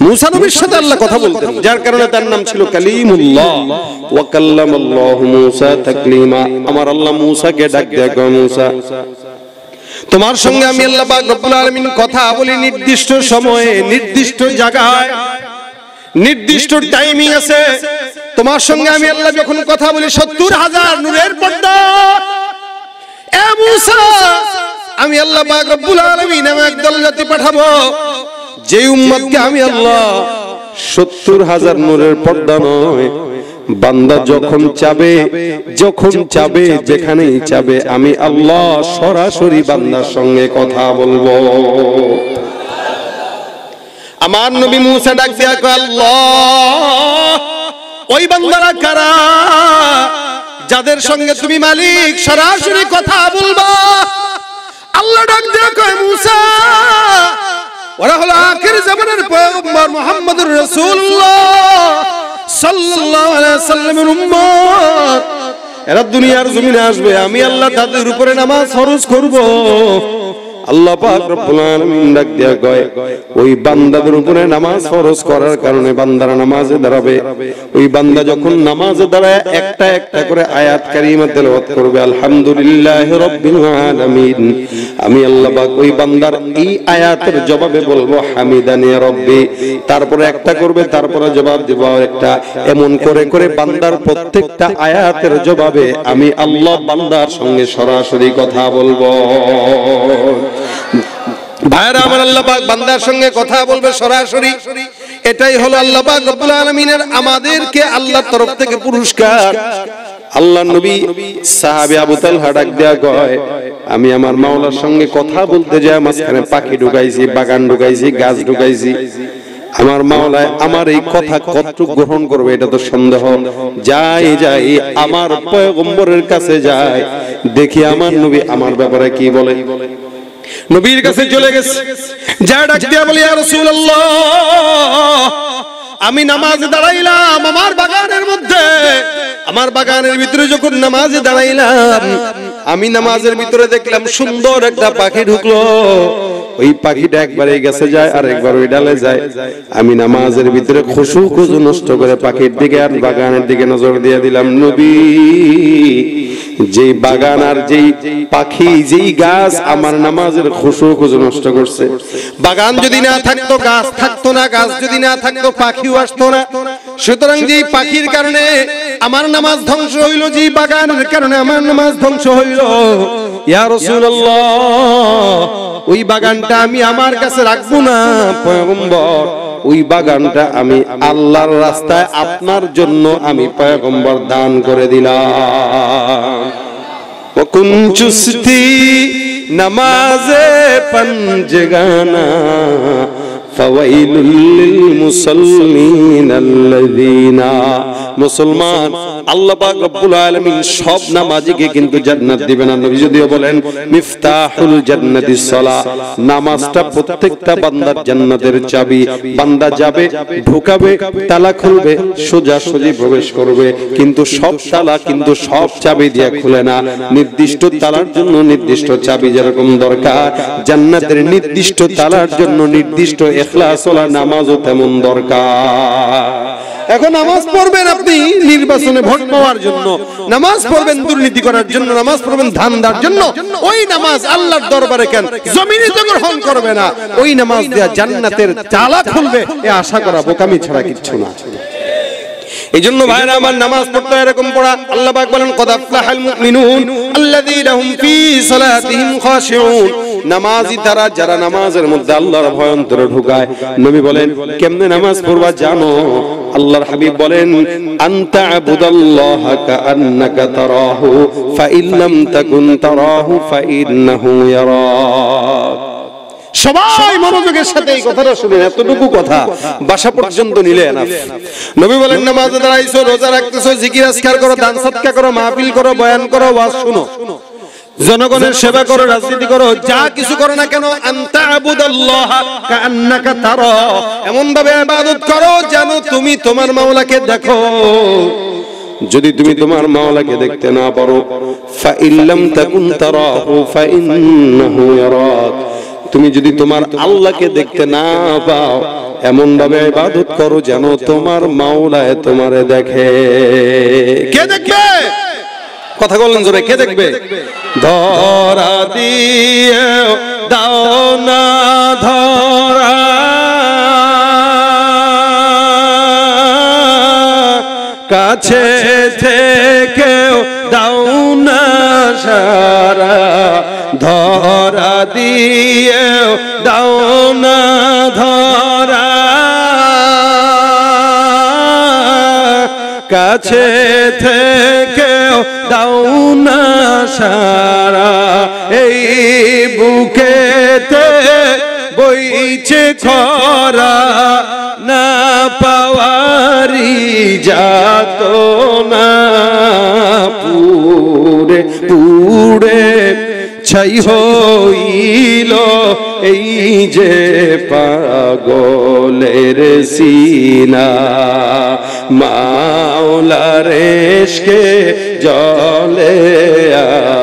Speaker 1: মুসা নবীর সাথে আল্লাহ কথা বলতেন, যার কারণে তার নাম ছিল কালিমুল্লাহ। ওয়া কাল্লামাল্লাহু মুসা তাকলিমা। আমার আল্লাহ মুসাকে ডাক দেয়া, কয় মুসা তোমার সঙ্গে আমি আল্লাহ পাক রব্বুল আলামিন কথা বলি নির্দিষ্ট সময়ে, নির্দিষ্ট জায়গায়, নির্দিষ্ট টাইমিং আছে। তোমার সঙ্গে আমি আল্লাহ যখন কথা বলি ৭০,০০০ নূরের পর্দা। এ মুসা, আমি আল্লাহ পাক রব্বুল আলামিন একদল জাতি পাঠাবো, যে উম্মতকে আমি আল্লাহ ৭০,০০০ নূরের পর্দা নয়, বান্দা যখন চাবে যেখানেই চাবে, আমি আল্লাহ সরাসরি বান্দার সঙ্গে কথা বলবো। আমার নবী মুসা ডাক দিয়া কয় আল্লাহ ওই বান্দারা কারা যাদের সঙ্গে তুমি মালিক সরাসরি কথা বলবা? আল্লাহ ডাক দিয়া কয় মুসা ওরা হলো আখির জামানের পয়গম্বর মুহাম্মদুর রাসূলুল্লাহ সাল্লাল্লাহু আলাইহি ওয়াসাল্লামের উম্মত। এরা দুনিয়ার জমিনে আসবে, আমি আল্লাহ তাদের উপরে নামাজ ফরজ করব। আল্লাহ পাক রব্বুল আলামিন ডাক দিয়া কয় ওই বান্দাদের উপরে নামাজ ফরজ করার কারণে বান্দারা নামাজে দাঁড়াবে। ওই বান্দা যখন নামাজে দাঁড়ায় একটা একটা করে আয়াত কারিমা তেলাওয়াত করবে, আলহামদুলিল্লাহি রাব্বিল আলামিন। আমি আল্লাহ পাক ওই বান্দার এই আয়াতের জবাবে বলবো হামিদানি রাব্বি। তারপরে একটা করবে, তারপরে জবাব দেব একটা, এমন করে করে বান্দার প্রত্যেকটা আয়াতের জবাবে আমি আল্লাহ বান্দার সঙ্গে সরাসরি কথা বলবো। ভাইরা আমার, আল্লাহ পাক বান্দার সঙ্গে কথা বলবে সরাসরি। এটাই হলো আল্লাহ পাক রব্বুল আলামিনের আমাদেরকে আল্লাহর তরফ থেকে পুরস্কার। আল্লাহর নবী সাহাবী আবু তালহা ডাক দেয়া কয় আমি আমার মাওলার সঙ্গে কথা বলতে যাই মাঝখানে পাখি ঢুকাইছি, বাগান ঢুকাইছি, গাছ ঢুকাইছি। আমার মাওলায় আমার এই কথা কতটুকু গ্রহণ করবে এটা তো সন্দেহ। যাই যাই আমার পয়গম্বরের কাছে যাই, দেখি আমার নবী আমার ব্যাপারে কি বলে। নবীর কাছে চলে গেছে, যা ডাক দিয়া বলি ইয়া রাসূলুল্লাহ আমি নামাজে দাঁড়াইলাম আমার বাগানের মধ্যে, আমার বাগানের ভিতরে যখন নামাজে দাঁড়াইলাম আমি নামাজের ভিতরে দেখলাম সুন্দর একটা পাখি ঢুকলো। ওই পাখিটা একবার এই গাছে যায় আর একবার ওই ডালে যায়। আমি নামাজের ভিতরে খুশু খুশু নষ্ট করে পাখির দিকে আর বাগানের দিকে নজর দিয়ে দিলাম। নবী যেই বাগান আর যেই পাখি যেই গাছ আমার নামাজের খুশু খুশু নষ্ট করছে। বাগান যদি না থাকতো গাছ থাকতো না, গাছ যদি না থাকতো পাখিও আসতো না। সুতরাং যেই পাখির কারণে আমার নামাজ ধ্বংস হইল, যেই বাগানের কারণে আমার নামাজ ধ্বংস হইল, ইয়া রাসূলুল্লাহ ওই বাগানটা আমি আমার কাছে রাখবো না পয়গম্বর, ওই বাগানটা আমি আল্লাহর রাস্তায় আপনার জন্য আমি পয়গম্বর দান করে দিলাম। ওকুন চুস্তি নামাজে পঞ্জগানা ফাওয়াইলুল লিল মুসাল্লিন আল্লাযিনা। মুসলমান আল্লাহ পাক রব্বুল আলামিন সব নামাজিকে কিন্তু জান্নাত দিবেন না। নবী যদিও বলেন মিফতাহুল জান্নাতিস সালাহ, নামাজটা প্রত্যেকটা বান্দার জান্নাতের চাবি। বান্দা যাবে, ঢোকাবে, তালা খুলবে, সোজা সোজি প্রবেশ করবে, কিন্তু সব তালা কিন্তু সব চাবি দিয়ে খুলে না। নির্দিষ্ট তালার জন্য নির্দিষ্ট চাবি যেরকম দরকার, জান্নাতের নির্দিষ্ট তালার জন্য নির্দিষ্ট ইখলাস ওয়ালা নামাজও তেমন দরকার। এখন নামাজ পড়বেন আপনি নির্বাচনে ভোট পাওয়ার জন্য, নামাজ পড়বেন দুর্নীতি করার জন্য, নামাজ পড়বেন ধান্দার জন্য, ওই নামাজ আল্লাহর দরবারে কেন জমিনে তো গ্রহণ করবে না। ওই নামাজ দিয়া জান্নাতের তালা খুলবে এ আশা করা বোকামি ছাড়া কিচ্ছু না। এইজন্য ভাইরা আমার নামাজ পড়তে এরকম পড়া। আল্লাহ পাক বলেন কদ আফলাহাল মুমিনুন আল্লাযীনা হুম ফী সালাতিহিম খাশিউন। নামাজি তারা যারা নামাজের মধ্যে আল্লাহর ভয় অন্তরে ঢুকায়। নবী বলেন কেমনে নামাজ পড়বা জানো? আল্লাহর হাবিব বলেন আনতা আবুদাল্লাহা কাআন্নাকা তারাহু ফাইন লাম তাকুন তারাহু ফাইন্নাহু ইয়ারাক। সবাই মনোযোগের সাথে এই কথাটা শুনেন, এতটুকু কথা বাসা পর্যন্ত নিলে না। নবী বলেন নামাজে দাঁড়াইছো, রোজা রাখতেছো, জিকির আজকার করো, দান সদকা করো, মাহফিল করো, বয়ান করো, ওয়াজ শুনো, জনগণের সেবা করো, রাজনীতি করো, যা কিছু করো না কেন আনতা আবুদাল্লাহা কাআন্নাকা তারা, এমন ভাবে ইবাদত করো যেন তুমি তোমার মাওলাকে দেখো। যদি তুমি তোমার মাওলাকে দেখতে না পারো ফাইন লাম তাকুন তারাহু ফাইন্নাহু ইয়ারাক, তুমি যদি তোমার আল্লাহকে দেখতে না পাও এমন ভাবে ইবাদত করো যেন তোমার মাওলায় তোমারে দেখে। কে দেখবে? কথা বলেন জোরে, কে দেখবে? ধরা দিয়ে দাও না ধরা, কাছে থেকেও দাও না সারা, ধরা দিয়েও দাও না ধরা, কাছে থেকেও দাও না সারা, এই বুকেতে বইছে যে খরা না পাওয়ারি যাত না পুরে পুরে ছাই হইল এই যে পাগলের সিনা মাওলার ইশকে জলে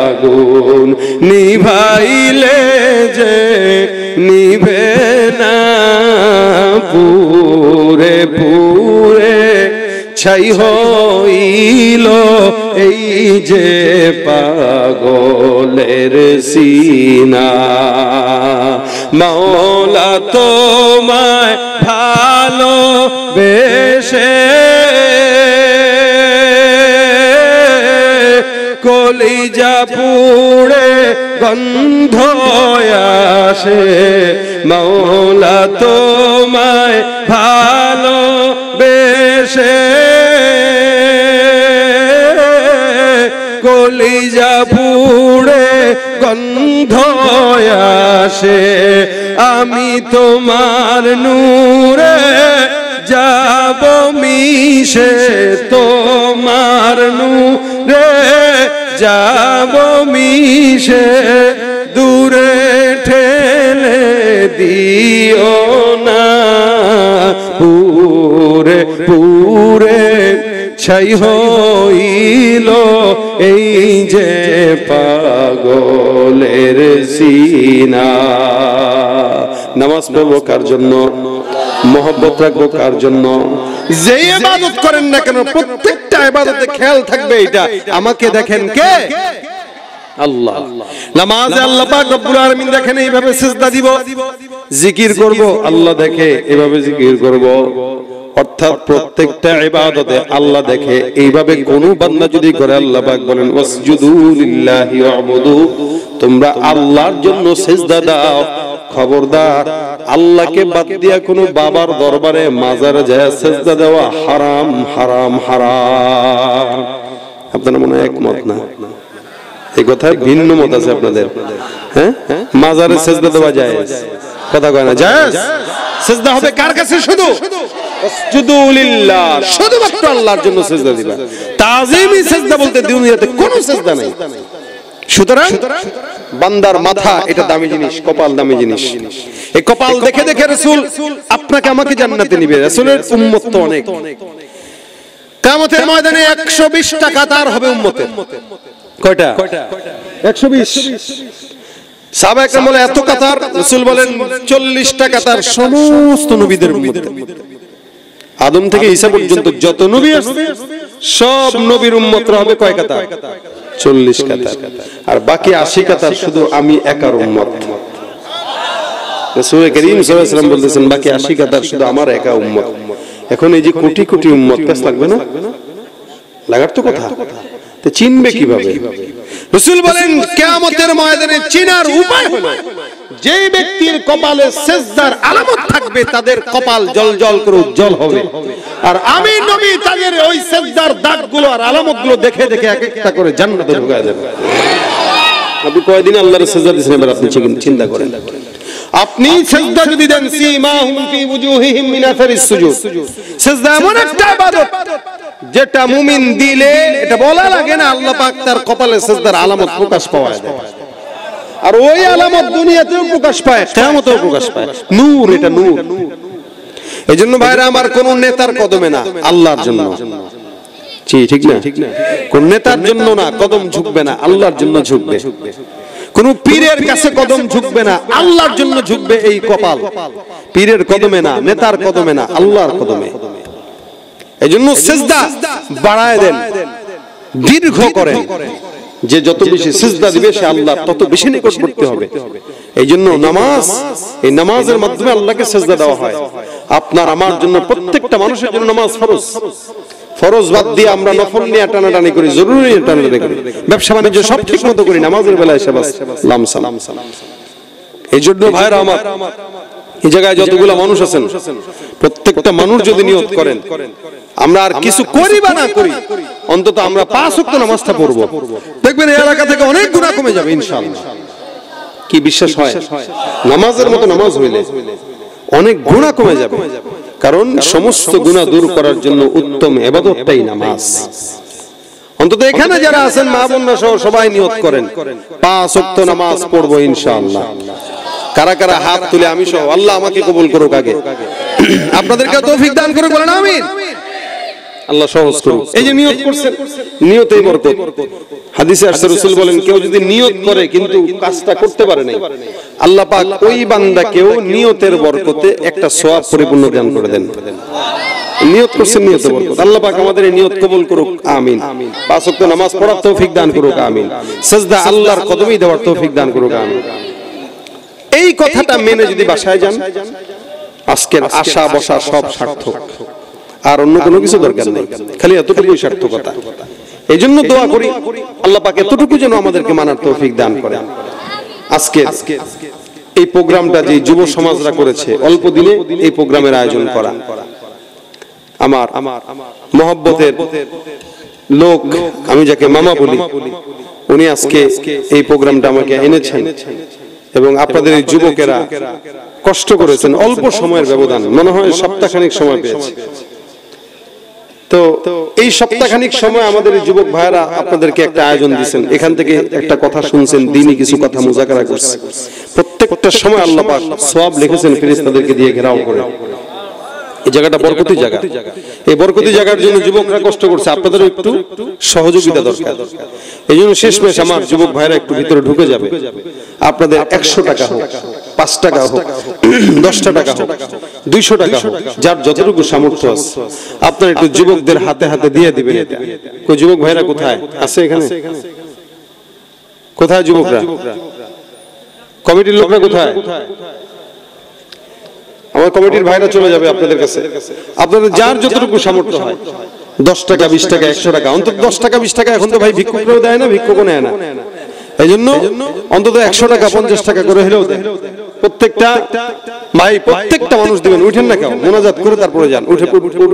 Speaker 1: আগুন নিভাইলে যে নিভে না পুরে পুরে ছাই হইল এই যে পাগলের সিনা মাওলা তোমায় ভালো বেশে কলিজা পুড়ে গন্ধ আসে মাওলা তোমায় ভালো বেশে কলিজা পুড়ে গন্ধ আসে আমি তোমার নূরে যাব মিশে তোমার নূরে যাব মিশে দূরে ঠেলে দিও না পুরে পুরে ছাই হইল এই যে পাগলের সিনা নামাজ পড়বো কার জন্য মোহব্বত রাখবো কার জন্য যে ইবাদত করেন না কেন প্রত্যেকটা ইবাদতে খেয়াল থাকবে এটা আমাকে দেখেন কে আল্লাহ নামাজে আল্লাহ পাক রব্বুল আলামিন দেখেন এইভাবে সিজদা দিব জিকির করব আল্লাহ দেখে এইভাবে জিকির করব অর্থাৎ প্রত্যেকটা ইবাদতে আল্লাহ দেখে এইভাবে কোন বান্দা যদি করে আল্লাহ পাক বলেন ওয়াসজুদু লিল্লাহি ওয়াবুদু তোমরা আল্লাহর জন্য সিজদা দাও খবরদার আল্লাহকে বাদ দিয়া কোনো বাবার দরবারে মাজারে যায় সিজদা দেওয়া হারাম হারাম হারাম আপনারা মনে হয় একমত না এই কথায় ভিন্ন মত আছে আপনাদের হ্যাঁ মাজারে সিজদা দেওয়া জায়েজ কথা কয় না জায়েজ সিজদা হবে কার কাছে শুধু ওয়াসজুদু লিল্লাহ শুধুমাত্র আল্লাহর জন্য সিজদা দিবা তাজিমি সিজদা বলতে দুনিয়াতে কোনো সিজদা নাই সুতরাং বান্দার মাথা এটা দামি জিনিস কপাল দামি জিনিস এই কপাল দেখে দেখে রাসূল আপনাকে আমাকে জান্নাতে নিবে রাসূলের উম্মত তো অনেক কিয়ামতের ময়দানে 120 টা কাতার হবে উম্মতের কয়টা 120 সাহাবা একরাম বলে এত কাতার রাসূল বলেন 40 টা কাতার সমস্ত নবীদের উম্মতের আদম থেকে ঈসা পর্যন্ত যত নবী আছে সব নবীর উম্মতরা হবে কয় কাতার 40 কাতার আর বাকি 80 কাতার শুধু আমি একার উম্মত রাসূল করিম সাল্লাল্লাহু আলাইহি ওয়াসাল্লাম বলতেছেন বাকি 80 কাতার শুধু আমার একা উম্মত এখন এই যে কোটি কোটি উম্মত কাজ লাগবে না লাগার তো কথা তো চিনবে কিভাবে রাসূল বলেন কিয়ামতের ময়দানে চিনার উপায় হলো যে ব্যক্তির কপালে সিজদার আলামত থাকবে তাদের কপাল জ্বলজ্বল করে উজ্জ্বল হবে আর আমি নবী তাদের ওই সিজদার দাগগুলো আর আলামতগুলো দেখে দেখে এক একটা করে জান্নাতে ঢুকায় দেব আপনি কয়দিন আল্লাহর সিজদা দিবেন এবার আপনি চিন্তা করেন আপনি সিজদা যদি দেন সীমাহুম ফি ওয়ুজুহিহিম মিন আসারিস সুজুদ সিজদা এমন একটা ইবাদত যেটা মুমিন দিলে এটা বলা লাগে না আল্লাহ পাক তার কপালে সিজদার আলামত প্রকাশ পাওয়া যায় আর ওই আলামত দুনিয়াতেও প্রকাশ পায় কিয়ামতেও প্রকাশ পায় নূর এটা নূর এইজন্য ভাইরা আমার কোন নেতার কদমে না আল্লাহর জন্য জি ঠিক না কোন নেতার জন্য না কদম ঝুঁকবে না আল্লাহর জন্য ঝুঁকবে কোন পীরের কাছে কদম ঝুঁকবে না আল্লাহর জন্য ঝুঁকবে এই কপাল পীরের কদমে না নেতার কদমে না আল্লাহর কদমে এইজন্য সিজদা বাড়ায় দেন দীর্ঘ করেন যে যত বেশি সিজদা দিবে সে আল্লাহর তত বেশি নিকটবর্তী হবে এইজন্য নামাজ এই নামাজের মাধ্যমে আল্লাহকে সিজদা দেওয়া হয় আপনার আমার জন্য প্রত্যেকটা মানুষের জন্য নামাজ ফরজ ফরজ বাদ দিয়ে আমরা নফল নিয়ে টানাটানি করি জরুরি নিয়ে টানাটানি করি ব্যবসা বাণিজ্য সব ঠিক মতো করি নামাজের বেলায় এসে বাস লামসাম এইজন্য ভাইরা আমার এই জায়গায় যতগুলো মানুষ আছেন প্রত্যেকটা মানুষ যদি নিয়ত করেন আমরা আর কিছু করি বা না করি অন্তত আমরা 5 ওয়াক্ত নামাজটা পড়বো দেখবেন এই এলাকা থেকে অনেক গুনাহ কমে যাবে ইনশাআল্লাহ কি বিশ্বাস হয় নামাজের মতো নামাজ হইলে অনেক গুনাহ কমে যাবে, কারণ সমস্ত গুনাহ দূর করার জন্য উত্তম ইবাদতটাই নামাজ। অন্তত এখানে যারা আছেন মা বোনরা সহ সবাই নিয়ত করেন 5 ওয়াক্ত নামাজ পড়বো ইনশাআল্লাহ। কারা কারা হাত তুলে আমি সহ, আল্লাহ আমাকে কবুল করুক, আগে আপনাদেরকে তৌফিক দান করুক, বলেন আমিন। আল্লাহ সহজ করুক। এই যে নিয়ত করছেন, নিয়তেই বরকত। হাদিসে আসছে রাসূল বলেন, কেউ যদি নিয়ত করে কিন্তু কাজটা করতে পারে না, আল্লাহ পাক ওই বান্দাকেও নিয়তের বরকতে একটা সওয়াব পরিপূর্ণ দান করে দেন। নিয়ত করছেন, নিয়তের বরকত। আল্লাহ পাক আমাদের এই নিয়ত কবুল করুক, আমিন। 5 ওয়াক্ত নামাজ পড়ার তৌফিক দান করুক, আমিন। সিজদা আল্লাহর কদমেই দেওয়ার তৌফিক দান করুক, আমিন। এই কথাটা মেনে যদি বাসায় যান, আজকের আশা বসা সব সার্থক, আর অন্য কোনো কিছু দরকার নেই, খালি এতটুকুই সার্থকতা। এই জন্য দোয়া করি আল্লাহ পাক এতটুকু যেন আমাদেরকে মানার তৌফিক দান করেন। আজকে এই প্রোগ্রামটা যে যুব সমাজরা করেছে, অল্প দিনে এই প্রোগ্রামের আয়োজন করা, আমার মহব্বতের লোক, আমি যাকে মামা বলি, উনি আজকে এই প্রোগ্রামটা আমাকে এনেছেন এবং আপনাদের এই যুবকেরা কষ্ট করেছেন, অল্প সময়ের ব্যবধান, মনে হয় সপ্তাহখানিক সময় পেয়েছে। তো এই সপ্তাহখানিক সময় আমাদের যুবক ভাইরা আপনাদেরকে একটা আয়োজন দিয়েছেন, এখান থেকে একটা কথা শুনছেন, দিনই কিছু কথা মুযাকারা করছেন। প্রত্যেকটা সময় আল্লাহ পাক সওয়াব লিখেছেন ফেরেশতাদেরকে দিয়ে ঘেরাও করে। এই জায়গাটা বরকতি জায়গা, এই বরকতি জায়গার জন্য যুবকরা কষ্ট করছে, আপনাদের একটু সহযোগিতা দরকার। এই জন্য শেষমেশ আমার যুবক ভাইরা একটু ভিতরে ঢুকে যাবে, আপনাদের 100 টাকা হোক, 5 টাকা হোক, 10 টাকা হোক, 200 টাকা হোক, যার যতটুকু সামর্থ্য আছে আপনারা একটু যুবকদের হাতে হাতে দিয়ে দিবেন। এটা কই যুবক ভাইরা কোথায় আছে? এখানে কোথায় যুবকরা? কমিটির লোকরা কোথায়? আমার কমিটির ভাইরা চলে যাবে আপনাদের কাছে। আপনাদের যার যতটুকু সামর্থ্য হয়, 10 টাকা, 20 টাকা, 100 টাকা, অন্তত 10 টাকা 20 টাকা এখন তো ভাই ভিক্ষুকরাও দেয় না, ভিক্ষুকও নেয় না। এই জন্য অন্তত 100 টাকা 50 টাকা করে হলেও দেয় প্রত্যেকটা ভাই, প্রত্যেকটা মানুষ দিবেন। উঠেন না কেউ, মোনাজাত করে তারপরে যান,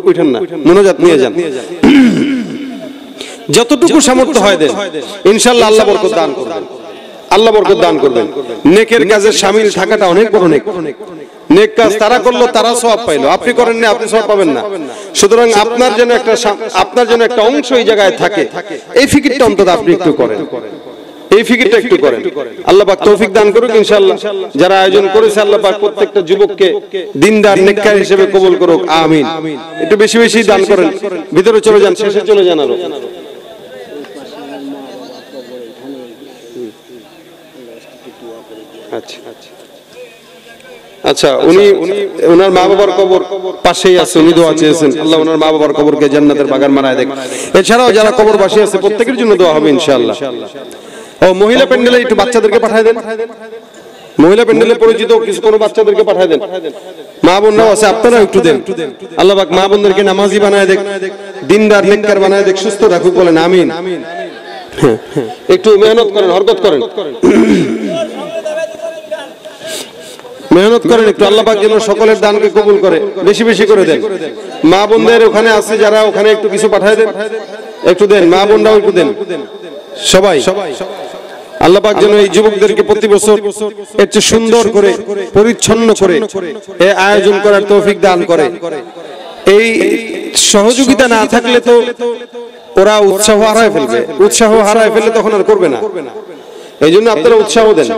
Speaker 1: উঠেন না, মোনাজাত নিয়ে যান। যতটুকু সামর্থ্য হয় দেন, ইনশাআল্লাহ আল্লাহ বরকত দান করবেন, আল্লাহ বরকত দান করবেন। নেকের কাজে শামিল থাকাটা অনেক বড় নেক। নেক কাজ তারা করলো, তারা সওয়াব পাইলো, আপনি করেন না, আপনি সওয়াব পাবেন না। সুতরাং আপনার জন্য একটা অংশ এই জায়গায় থাকে, এই ফিকিরটা অন্তত আপনি একটু করেন, এই ফিকিরটা একটু করেন। আল্লাহ পাক তৌফিক দান করুক ইনশাআল্লাহ। যারা আয়োজন করেছে আল্লাহ পাক প্রত্যেকটা যুবককে দিনদার নেককার হিসেবে কবুল করুক, আমিন। একটু বেশি বেশি দান করেন। ভিতরে চলে যান, শেষে চলে যান আরো। আচ্ছা আচ্ছা, উনি ওনার মা বাবার কবর পাশেই আছে, উনি দোয়া চেয়েছেন, আল্লাহ ওনার মা বাবার কবরকে জান্নাতের বাগান বানায় দেখ। এছাড়াও যারা কবর বাসী আছে প্রত্যেকের জন্য দোয়া হবে ইনশাআল্লাহ। ও মহিলা প্যান্ডেলে একটু বাচ্চাদেরকে পাঠায় দেন, মহিলা প্যান্ডেলে পরিচিত কিছু কোনো বাচ্চাদেরকে পাঠায় দেন। মা বোনরাও আছে, আপনারা একটু দেন। আল্লাহ পাক মা বোনদেরকে নামাজি বানায় দেখ, দিনদার নেককার বানায় দেখ, সুস্থ রাখুক, বলেন আমিন। একটু মেহনত করেন, হরকত করেন, মেহনত করেন একটু। আল্লাহ পাক যেন সকলের দানকে কবুল করে, বেশি বেশি করে দেন। মা বোনদের ওখানে আছে যারা, ওখানে একটু কিছু পাঠায় দেন, একটু দেন। মা বোনরাও একটু দেন, সবাই। আল্লাহ পাক যেন এই যুবকদেরকে প্রতি বছর এর চেয়ে সুন্দর করে, পরিচ্ছন্ন করে এই আয়োজন করার তৌফিক দান করে। এই সহযোগিতা না থাকলে তো ওরা উৎসাহ হারায় ফেলবে, উৎসাহ হারায় ফেললে তখন আর করবে না। এই জন্য আপনারা উৎসাহ দেন।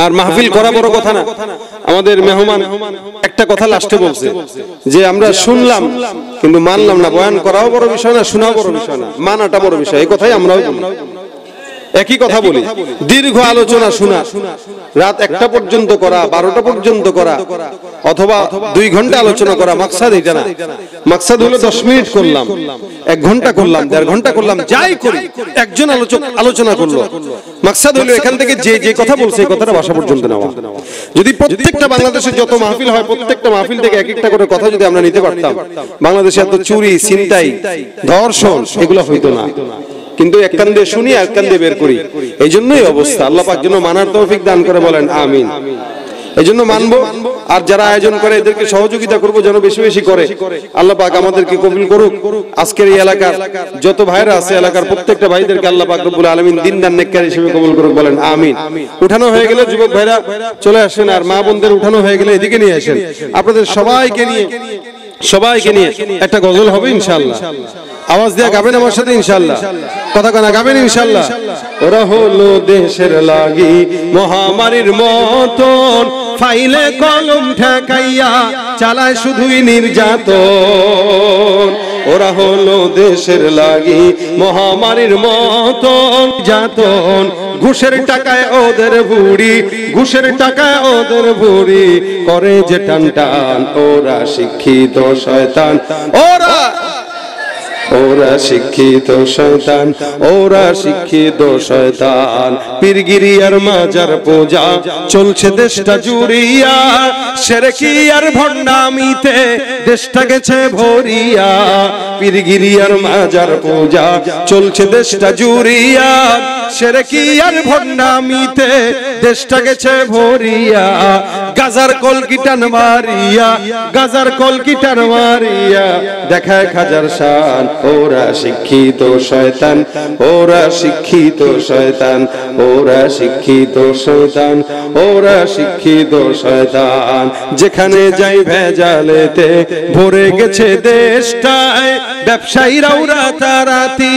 Speaker 1: আর মাহফিল করা বড় কথা না। আমাদের মেহমান একটা কথা লাস্টে বলছে যে আমরা শুনলাম কিন্তু মানলাম না। বয়ান করাও বড় বিষয় না, শোনাও বড় বিষয় না, মানাটা বড় বিষয়। এই কথাই আমরাও বলি, একই কথা বলি। দীর্ঘ আলোচনা শোনা, রাত 1টা পর্যন্ত করা, 12টা পর্যন্ত করা, অথবা 2 ঘন্টা আলোচনা করা, মাকসাদ এটা না। মাকসাদ হলো 10 মিনিট করলাম, 1 ঘন্টা করলাম, 1.5 ঘন্টা করলাম, যাই করি একজন আলোচনা করলো। মাকসাদ হলো এখান থেকে যে কথা বলছে এই কথাটা বাসা পর্যন্ত নেওয়া। যদি প্রত্যেকটা বাংলাদেশের যত মাহফিল হয়, প্রত্যেকটা মাহফিল থেকে এক একটা করে কথা যদি আমরা নিতে পারতাম, বাংলাদেশে এত চুরি, ছিনতাই, ধর্ষণ এগুলো হইতো না। কিন্তু এক কান দিয়ে শুনি, এক কান দিয়ে বের করি, এই জন্যই অবস্থা। আল্লাহ পাক যেন মানার তৌফিক দান করে, বলেন আমিন। এই জন্য মানবো আর যারা আয়োজন করে এদেরকে সহযোগিতা করব যেন বেশি বেশি করে। আল্লাহ পাক আমাদেরকে কবুল করুক। আজকের এই এলাকার যত ভাইরা আছে এলাকার প্রত্যেকটা ভাইদেরকে আল্লাহ পাক রব্বুল আলামিন দিনদার নেককার হিসেবে কবুল করুক, বলেন আমিন। উঠানো হয়ে গেলে যুবক ভাইরা চলে আসেন, আর মা বোনদের উঠানো হয়ে গেলে এদিকে নিয়ে আসেন। আপনাদের সবাইকে নিয়ে একটা গজল হবে ইনশাআল্লাহ। আওয়াজ দিয়ে গাবেন আমার সাথে ইনশাআল্লাহ, কথা কানা গাবেন ইনশাআল্লাহ। ওরা হলো দেশের লাগি মহামারীর মতন, ফাইলে কলম ঠেকাইয়া চালায় শুধুই নির্যাতন। ওরা হলো দেশের লাগি মহামারীর মতন যাতন, ঘুষের টাকায় ওদের বুড়ি, ঘুষের টাকায় ওদের বুড়ি করে যে টান টান। ওরা শিক্ষিত শয়তান, ওরা শিক্ষিত শয়তান, ওরা শিক্ষিত শয়তান। পীরগিরি আর মাজার পূজা চলছে দেশটা জুড়িয়া, শিরকি আর ভণ্ডামিতে দেশটা গেছে ভরিয়া। পীরগিরি আর মাজার পূজা চলছে দেশটা জুড়িয়া, শিরকি আর ভণ্ডামিতে দেশটা গেছে ভরিয়া। গাজার কলকিটান মারিয়া, গাজার কলকিটান মারিয়া দেখায় হাজার শান। ওরা শিক্ষিত শয়তান, ওরা শিক্ষিত শয়তান, ওরা শিক্ষিত শয়তান, ওরা শিক্ষিত শয়তান। যেখানে যাই ভেজালেতে ভরে গেছে দেশটায়, ব্যবসায়ীরাও রাতারাতি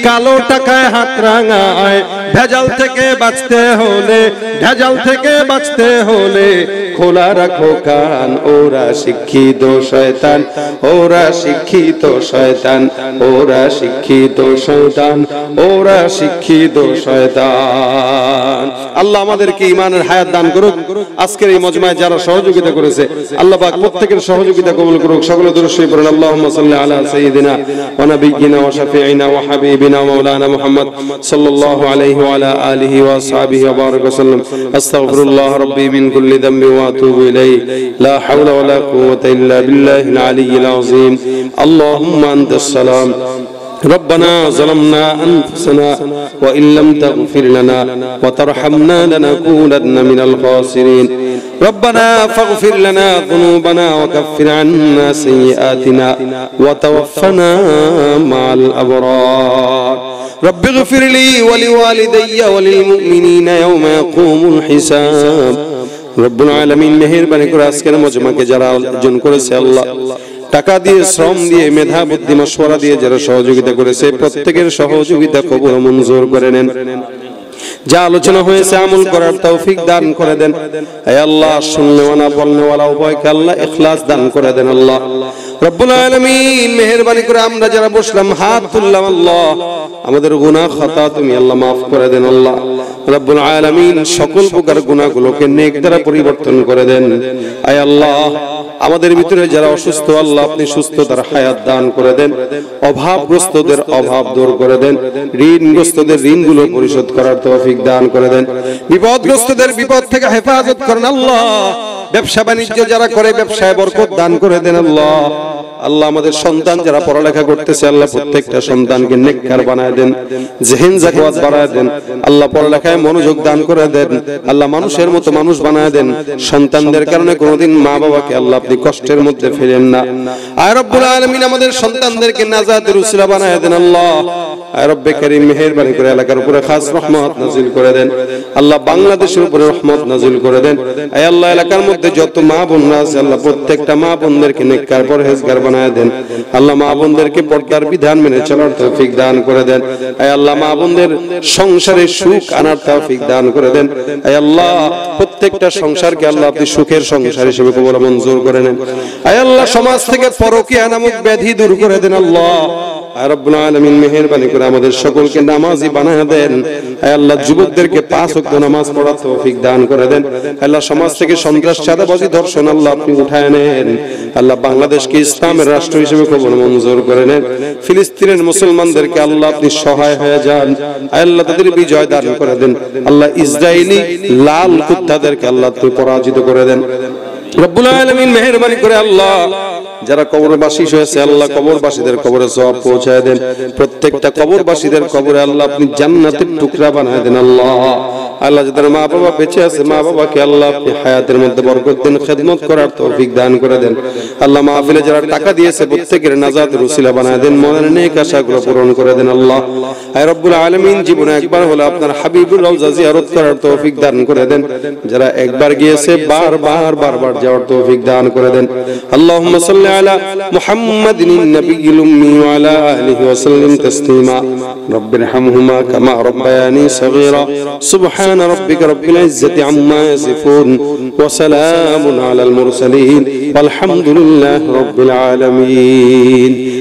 Speaker 1: কালো টাকায় হাত রাঙায়। ভেজাল থেকে বাঁচতে হলে, ভেজাল থেকে বাঁচতে হলে খোলা রাখো কান। ওরা শিক্ষিত শয়তান, ওরা শিক্ষিত শয়তান, ওরা শিক্ষিত শয়তান, ওরা শিক্ষিত শয়তান। আল্লাহ আমাদেরকে ঈমানের হায়াত দান করুক। আজকের এই মজমায় যারা সহযোগিতা করেছে আল্লাহ পাক প্রত্যেকের সহযোগিতা কবুল করুক। সকলে দরুদ শরীফ পড়েন। আল্লাহুম্মা সাল্লি আলা সাইয়্যিদিনা ওয়া নাবিয়্যিনা ওয়া শাফিঈনা ওয়া হাবিবিনা মাওলানা মুহাম্মদ সাল্লাল্লাহু আলাইহি ওয়া আলা আলিহি ওয়া আসহাবিহি ওয়া বারাকা ওয়াসাল্লাম। আস্তাগফিরুল্লাহ রাব্বি মিন কুল্লি যামবি ওয়া আতুবু ইলাইহি। লা হাওলা ওয়া লা কুওয়াতা ইল্লা বিল্লাহিল আলিয়্যিল আযীম। আল্লাহুম্মা আনতাস সালাম ربنا ظلمنا أنفسنا وإن لم تغفر لنا وترحمنا لنكونن من الخاسرين. ربنا فاغفر لنا ذنوبنا وكفر عنا سيئاتنا وتوفنا مع الأبرار. رب اغفر لي ولوالدي وللمؤمنين يوم يقوم الحساب. رب العالمين মেহেরবানি করে আজকের মজমাকে যারা আয়োজন করেছে আল্লাহ, টাকা দিয়ে, শ্রম দিয়ে, মেধা বুদ্ধি মশওয়ারা দিয়ে যারা সহযোগিতা করেছে প্রত্যেকের সহযোগিতা কবুল মঞ্জুর করে নেন। যা আলোচনা হয়েছে আমল করার তৌফিক দান করে দেন। হে আল্লাহ, শুননেওয়ালা বলনেওয়ালা উভয়কে আল্লাহ ইখলাস দান করে দেন। আল্লাহ রব্বুল আলামিন মেহেরবানি করে আমরা যারা বসলাম হাত তুললাম, আল্লাহ আমাদের গুনাহ খাতা তুমি আল্লাহ মাফ করে দেন। আল্লাহ রব্বুল আলামিন সকল প্রকার গুনাহগুলোকে নেক দ্বারা পরিবর্তন করে দেন। হে আল্লাহ আমাদের ভিতরে যারা অসুস্থ আল্লাহ আপনি সুস্থতার হায়াত দান করে দেন। অভাবগ্রস্তদের অভাব দূর করে দেন। ঋণগ্রস্তদের ঋণগুলো পরিশোধ করার তৌফিক দান করে দেন। বিপদগ্রস্তদের বিপদ থেকে হেফাজত করেন আল্লাহ। ব্যবসা বাণিজ্য যারা করে ব্যবসায় বরকত দান করে দেন আল্লাহ। আল্লাহ আমাদের সন্তান যারা পড়ালেখা করতেছে আল্লাহ প্রত্যেকটা সন্তানকে নেককার বানায় দেন, জেহেন জাকাত বাড়ায় দেন। আল্লাহ পড়ালেখায় মনোযোগ দান করে দেন। আল্লাহ মানুষের মতো মানুষ বানায় দেন। সন্তানদের কারণে কোনোদিন মা বাবাকে আল্লাহ আপনি কষ্টের মধ্যে ফেলেন না। আয় রব্বুল আলামিন আমাদের সন্তানদেরকে নাজাতের উসিলা বানায় দেন আল্লাহ। আয় রব্বে কারীম মেহেরবানি করে এলাকার উপরে খাস রহমত নাজিল করে দেন আল্লাহ। বাংলাদেশের উপরে রহমত নাজিল করে দেন। আয় আল্লাহ এলাকার মধ্যে যত মা বোনরা আছে আল্লাহ প্রত্যেকটা মা বোনদেরকে নেককার পরহেজগার বানায় দেন। আল্লাহ মা বোনদেরকে পর্দার বিধান মেনে চলার তৌফিক দান করে দেন। আয় আল্লাহ মা বোনদের সংসারে সুখ আনার তৌফিক দান করে দেন। আয় আল্লাহ প্রত্যেকটা সংসারকে আল্লাহ আপনি সুখের সংসার হিসেবে কবুল মঞ্জুর করে নেন। আয় আল্লাহ সমাজ থেকে পরকীয়া নামক ব্যাধি দূর করে দেন আল্লাহ। আয় রব্বুল আলামিন মেহেরবানি করে আমাদের সকলকে নামাজি বানায় দেন। আয় আল্লাহ যুবকদেরকে 5 ওয়াক্ত নামাজ পড়ার তৌফিক দান করে দেন। আল্লাহ সমাজ থেকে সন্ত্রাস, চাঁদাবাজি, ধর্ষণ আল্লাহ আপনি উঠায় নেন। আল্লাহ বাংলাদেশকে ইসলামের রাষ্ট্র হিসেবে কবুল মঞ্জুর করে নেন। ফিলিস্তিনের মুসলমানদেরকে আল্লাহ আপনি সহায় হয়ে যান। আয় আল্লাহ তাদের বিজয় দান করে দেন। আল্লাহ ইসরায়েলি লাল কুত্তাদেরকে আল্লাহ আপনি পরাজিত করে দেন। রব্বুল আলামিন মেহেরবানি করে আল্লাহ যারা কবরবাসী হয়েছে আল্লাহ কবরবাসীদের কবরে সওয়াব পৌঁছায় দেন। প্রত্যেকটা কবরবাসীদের কবরে আল্লাহ আপনি জান্নাতের টুকরা বানায় দেন আল্লাহ। আল্লাহ যাদের মা বাবা বেঁচে আছে মা বাবাকে আল্লাহ আপনি হায়াতের মধ্যে বরকত দেন, খেদমত করার তৌফিক দান করে দেন। আল্লাহ মাহফিলে যারা টাকা দিয়েছে প্রত্যেকের নাজাতের উসিলা বানায় দেন, মনের নেক আশাগুলো পূরণ করে দেন। আল্লাহ আয় রব্বুল আলামিন জীবনে একবার হলো আপনার হাবিবুর রওজা জিয়ারত করার তৌফিক দান করে দেন, যারা একবার গিয়েছে বারবার যাওয়ার তৌফিক দান করে দেন। আল্লাহুম্মা সাল্লি আলা মুহাম্মাদিন নবিয়্যিল উম্মি ওয়া আলা আলিহি ওয়া সাল্লিম তাসলিমা রব্বিরহামহুমা কামা রাব্বায়ানি সগীরা সুবহানা রাব্বিকা রাব্বিল ইজ্জাতি আম্মা ইয়াসিফুন ওয়া সালামুন আলাল মুরসালিন ওয়ালহামদুলিল্লাহি রাব্বিল আলামিন।